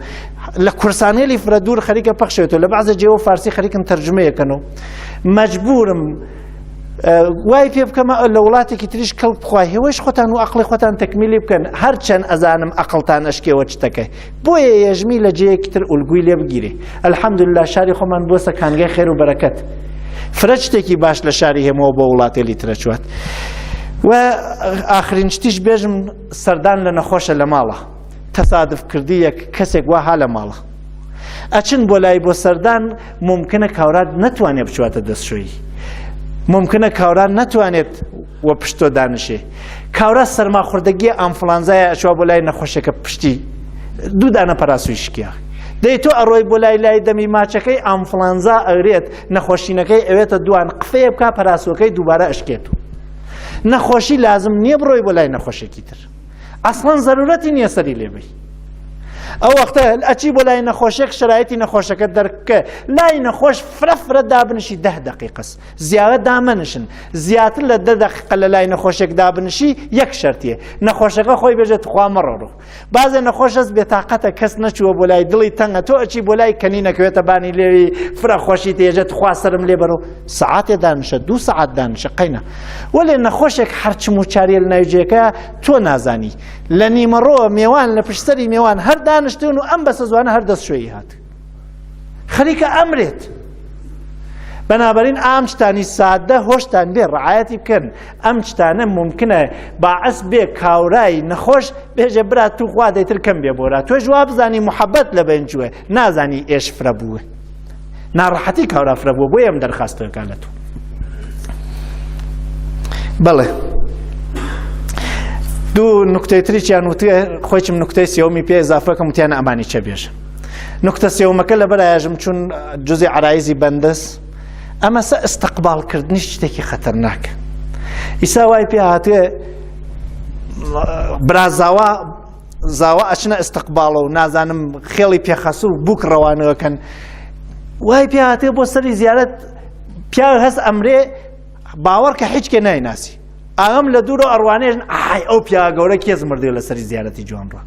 لە کورسانێلی فرە دوور خەریکە پەخشێتەوە لە بەعزە جێوە فارسی خەریکم تەرجمەیەکەنەوە مەجبورم وای پێ بکەمە لە وڵاتێکی تریش کەڵ بخوای هێوەش خۆتان و عەقڵی خۆتان تەکمیلی بکەن هەرچەند ئەزانم عەقڵتان ئەشکێوە چتەکەی بۆیە یەژمی لە جەیەکی تر ئولگوی لێ بگیرێ الحەمدوللا شاری خۆمان بۆ سەکانگای خێر و بەرەکەت فرە شتێکی باش لە شاری هێمەوە بۆ وڵاتێلی ترە چوات و ئاخرین شتیش بێژم سەردان لە نەخۆشە لە ماڵە تەسادف کردی یەک کەسێک وا ها لە ماڵە ئەچن بۆ لای بۆ سەردان ممکنە کاورات نەتوانێت بچواتە دەستشۆیی ممکنە کاوران نەتوانێت وە پشتۆ دانشێ کاورا سەرماخوردەگی ئەنفڵانزایە ئەچوا بۆ لای نەخۆشەکە پشتی دوو دانە پەراسووی شکیا دەی تۆ ئەڕۆی بۆ لای دەمی ماچەکەی ئەنفڵانزا ئەگرێت نەخۆشینەکەی ئەوێتە دوان قفەیە بکە پەراسوەکەی دووبارە ئەشکێت نەخۆشی لازم نییە بڕۆی بۆ لای نەخۆشێکی تر ئەسڵەن زەرورەتی نییە سەری لێبی ئەو وەختە ئەچی بۆ لای نەخۆشێک شرایەتی نەخۆشەکە دەرکە لای نەخۆش فرە دابنشی 10 دقیقەس زیاوە دامەنشن زیاتر لە 10 دقیقە لە لای نەخۆشێک دابنشی یەک شەرتیە نەخۆشەکە خۆی بێژێت خوا مەڕۆ بازێ نەخۆشەس بێتاقەتە کەس نەچووە بۆ لای دڵی تەنگە تۆ ئەچی بۆ لای کەنی نەکەوێتە بانی لێوی فرە خۆشی تێژێت خوا سرم لێ بەرەوە سەعاتێ دانشە 2 سەعات دانشە قەینە وەلێ نەخۆشێک هەرچم و چاریە لە ناوجێکە تۆ نازانی لە نیمەڕۆ میێوان لە پشتەری میێوان هەر دانشتون و ئەم بەسە زوانە هەر دەستشۆیی هات خەریکە ئەمرێت بەنابەرین ئام شتانی سادە هۆشتان بێ ڕعایەتی بکەن ئەم شتانە ممکنە باعەس بێ کاورای نەخۆش بێژە برا تو خوا دەیتر کەم بێ بۆرا تۆ جواب بزانی محەبەت لە بەنجووە نازانی ئێش فرە بووە ناڕەحەتی کاورا فرە بووە بۆیە ئەم دەرخاستەکان لە تۆ بەڵێ دوو نکتەی تریچیان وتە خۆیچم نکتەی سێوەمی پێ ئێزافەکەم وتیانە ئەمانی چە بێژە نکتە سێوەمەکە لە بەرایەژم چون جزئی عەرایزی بەندەس ئەمە سە ئستەقباڵکردنی شتێکی خەتەرناکە ئیسا وای پێ هاتوێ برا زاوا ئەچنە ئستەقباڵە و نازانم خێڵی پێخەسوو و بووک ڕەوانەوەکەن وای پێ هاتوێ بۆ سەری زیارەت پیا هەست ئەمرێ باوەڕ کە هیچ کێ نایناسی ئەم لە دوورە ئەڕوانێژن ئای ئەو پیا گەورە کێز مردێ لە سەری زیارەتی جوانڕە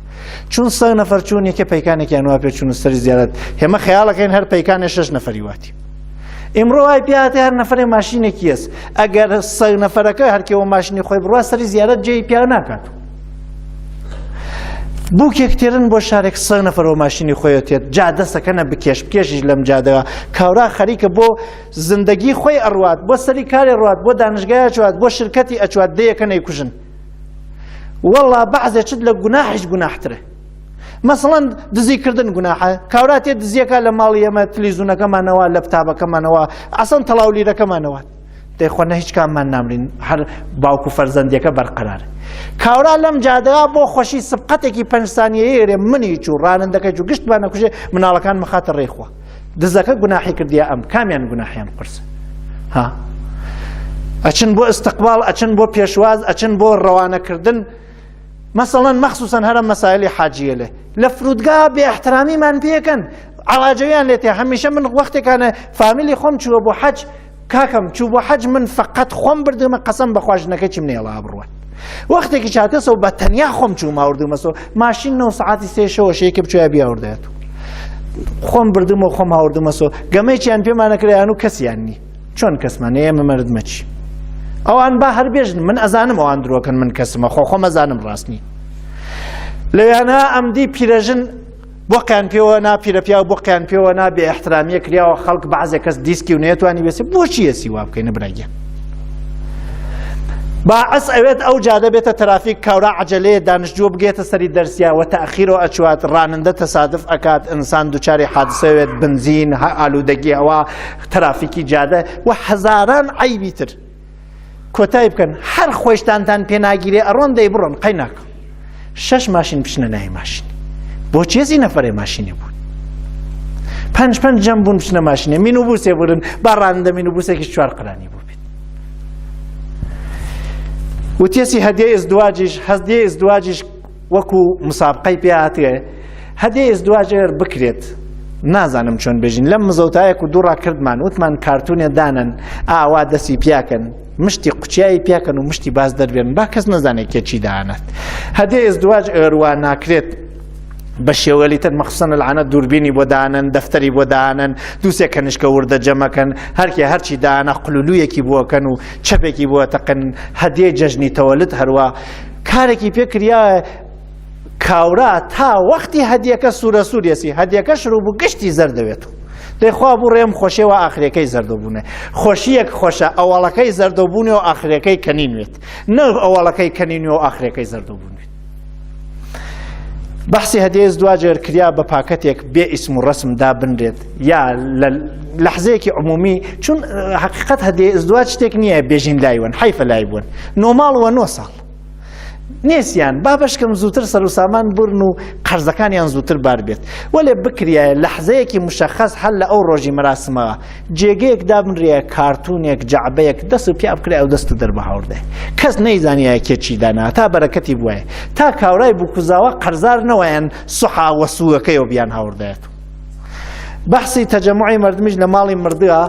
چون 100 نەفەر چوون یەکە پەیکانێکیان وا پێ چوون سەری زیارەت هێمە خەیاڵەکەین هەر پەیکانێ 6 نەفەری واتی ئێمڕۆ وای پیاتێ هەر نەفرێ ماشینێکی هەست ئەگەر 100 نەفەرەکە هەرکێوە ماشینی خۆی بڕوا سەری زیارەت جێی پیا ناکات بووکێک تێرن بۆ شارێک 100 نەفەرەوە ماشینی خۆیە تێت جادە سەکەنە بکێش بکێشیش لەم جادەوە کاورا خەریکە بۆ زندگی خۆی ئەڕوات بۆ سەری کارێ ڕوات بۆ دانشگای ئەچوات بۆ شرکەتی ئەچوات دەیەکە نەیکوژن وەڵڵا بەعزێ چت لە گوناحیش گوناحترە مەسەڵەن دزیکردن گوناحە کاورا تێ دزیەکە لە ماڵی ئێمە تەلەڤیزیۆنەکەمانەوە لەپتاپەکەمانەوە ئەسڵەن تەڵاولیرەکەمانەوە دەیخۆنە هیچ کاممان نامرین هەر باوکو فەرزەندیەکە بەرقەرارە کاورا لەم جادەوە بۆ خۆشی سبقەتێکی 5 سانیەیە منی چوو ڕانندەکەی چوو گشتمان نەکوژێ مناڵەکان مخاتە ڕێخوا دزەکە گوناحی کردیە ئەم کامیان گوناحیان قرسە ها ئەچن بۆ ئستقبال ئەچن بۆ پێشواز ئەچن بۆ ڕەوانەکردن مەسەڵەن مەخسووسەن هەرە مەسایلی حاجیە لێ لە فرودگا بێ احترامیمان پێکەن عەڵاجەویان لێتێ هەمیشە من وەختێکانە فامیلی خۆم چووە بۆ حەج کاکەم چوو بۆ حەج من فەقەت خۆم بردومە قەسەم بە خواژنەکە چیم نێڵە ئابڕوە وەختێکی چاتەسەوە بە تەنیا خۆم چوو ماوردومەسەوە ماشین 9 ساعتی 3 شەوە شەیەکە بچووە بیاوردێت خۆم بردومە خۆم هاوردومەسەوە گەمەیچیان پێمانەکرێیان و کەسیان نی چۆن کەسمانە ئێمە مەردمەچی ئەوان با هەربێژن من ئەزانم ئەوان درۆکەن من کەسمە خۆم ئەزانم ڕاستنی لەوێنە ئەمدی پیرەژن بۆقیان پێوە نا پیرەپیا و بۆقیان پێوە نا بێ احترامیە کراوە خەڵک بەعزێک کەس دیسکی و نێتوانی بێسێ بۆچی ئێسی وا بکەینە براگە باعث ئەوێت ئەو جادە بێتە ترافیک کاورا عەجەلەیە دانیشتووە بگێتە سەری دەرسیا و تەئخیرەوە ئەچوات ڕانندە تەسادف ئەکات ئینسان دووچاری حادسەوێت بنزین ئالوودەگی ئەوە ترافیکی جادە و هەزاران عەیبی تر کۆتایی بکەن هەر خۆشتانتان پێ ناگیرێ ئەڕۆن دەی بڕۆن قەی ناکە 6 ماشین بچنە ناوی ماشینی بۆچی هێزی نەفەرێ ماشینێ بوون 5 جەم بوون بچنە ماشینێ مینوبوسێ بوون با ڕانندە مینوبوسێکی 4 قرانی بوو بێت وتێسی هەدیە ئزدواجیش وەکو مسابقەی پێ هاتووە هەدیە ئزدواجێر بکرێت نازانم چۆن بێژین لەم مزەوتایەک و دووڕا کردمان وتمان کارتونێ دانن ئاوا دەسی پیاکەن مشتی قوچایی پیاکەن و مشتی باز دەربێن با کەس نەزانێت کێ چی داهانات هەدیە ئزدواج ئەگەر ناکرێت بە شێوەلی تر مەخسوسەن لەعانە دووربینی بۆ دانن دەفتەری بۆ دانن دووسێک کەنیشکە وردە جەمەکەن هەرکێ هەرچی دانا قلولوویەکی بووەکەن و چەپێکی بووە تەقن هەدیە جەژنی تەوەلد هەروە کارێکی پێکریا کاورا تا وەختی هەدیەکە سوورە سوورێسی هەدیەکە شروع بوو گشتی زەردەوێت دەیخوا بوو ڕێم خۆشیەوە ئاخرەکەی زەردەبوونێ خۆشیەک خۆشە ئەوەڵەکەی زەردەبوونێ و ئاخرەکەی کەنینوێت نە ئەوەڵەکەی کەنینوێ و ئاخرەکەی زەردەبوونێت بەحسی هەدیە ئزدواجێر کریا بە پاکەتێک بێ ئیسم و ڕەسم دابنرێت یا لە لەحزەیەکی عمومی چون حقیقەت هەدیە ئزدواج شتێک نییە بێژین لایوەن حیفە لای بوون 9 ماڵ و 9 ساڵ نێسیان با بەشکەم زووتر سەر و سامان برن و قەرزەکانیان زووتر بار بێت وەلێ بکریایە لەحزەیەکی مشەخەص هەل لە ئەو ڕۆژی مەراسمەوە جێگەیەک دابنرێ کارتونێک جعبەیەک دەست و پیا بکرێ ئەو دەست و دەربەهاوردێ کەس نەیزانیایە کێچی دانا تا بەرەکەتی بووە تا کاورای بووکوزاوە قەرزار نەوەیان سوحا وەسووەکەیەوە بیان هاوردێت بەحسی تەجەموعی مردمیش لە ماڵی مردووە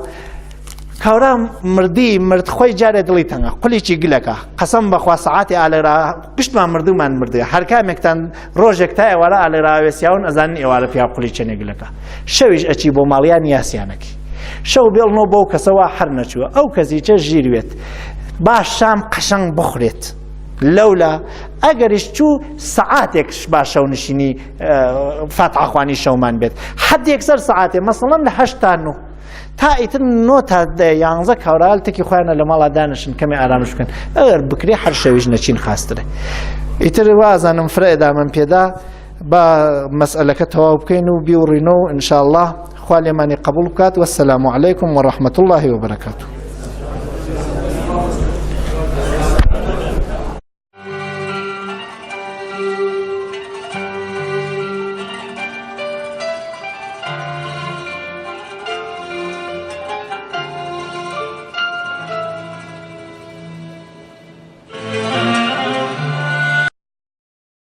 کاورا مردی مرد خۆی جارێ دڵی تەنگە قولیکی گلەکە قەسەم بەخوا سەعاتی ئالێرا گشتمان مردومان مردووە هەر کامێکتان ڕۆژێک تا ئێوارە ئالێراوێسیاون ئەزانن ئێوارە پیا قولی چەنێ گلەکە شەویش ئەچی بۆ ماڵیان یاسیانەکی شەو بێڵنەوە بەو کەسەوە هەر نەچووە ئەو کەزیچە ژیروێت باش شام قەشەنگ بخورێت لەولا ئەگەریش چوو سەعاتێکش با شەو نشینی فاتحەخوانی شەومان بێت حەدێک سەر سەعاتێ مەسەڵەن لە 8 تا 9 تا ئیتر 9 تا 11 کاورال تێکی خۆیانە لە ماڵا دانشن کەمی ئارامش بکەن ئەگەر بکرێ هەر شەویش نەچین خاسترە ئیتر وازانم فرە ئێدامەم پێدا با مەسئلەکە تەواو بکەین و بیوڕینەوە ئینشاءالله خوا لێمانی قبول بکات وەسەلام عەلەیکم وەڕەحمەت الله وبەرەکاتوه.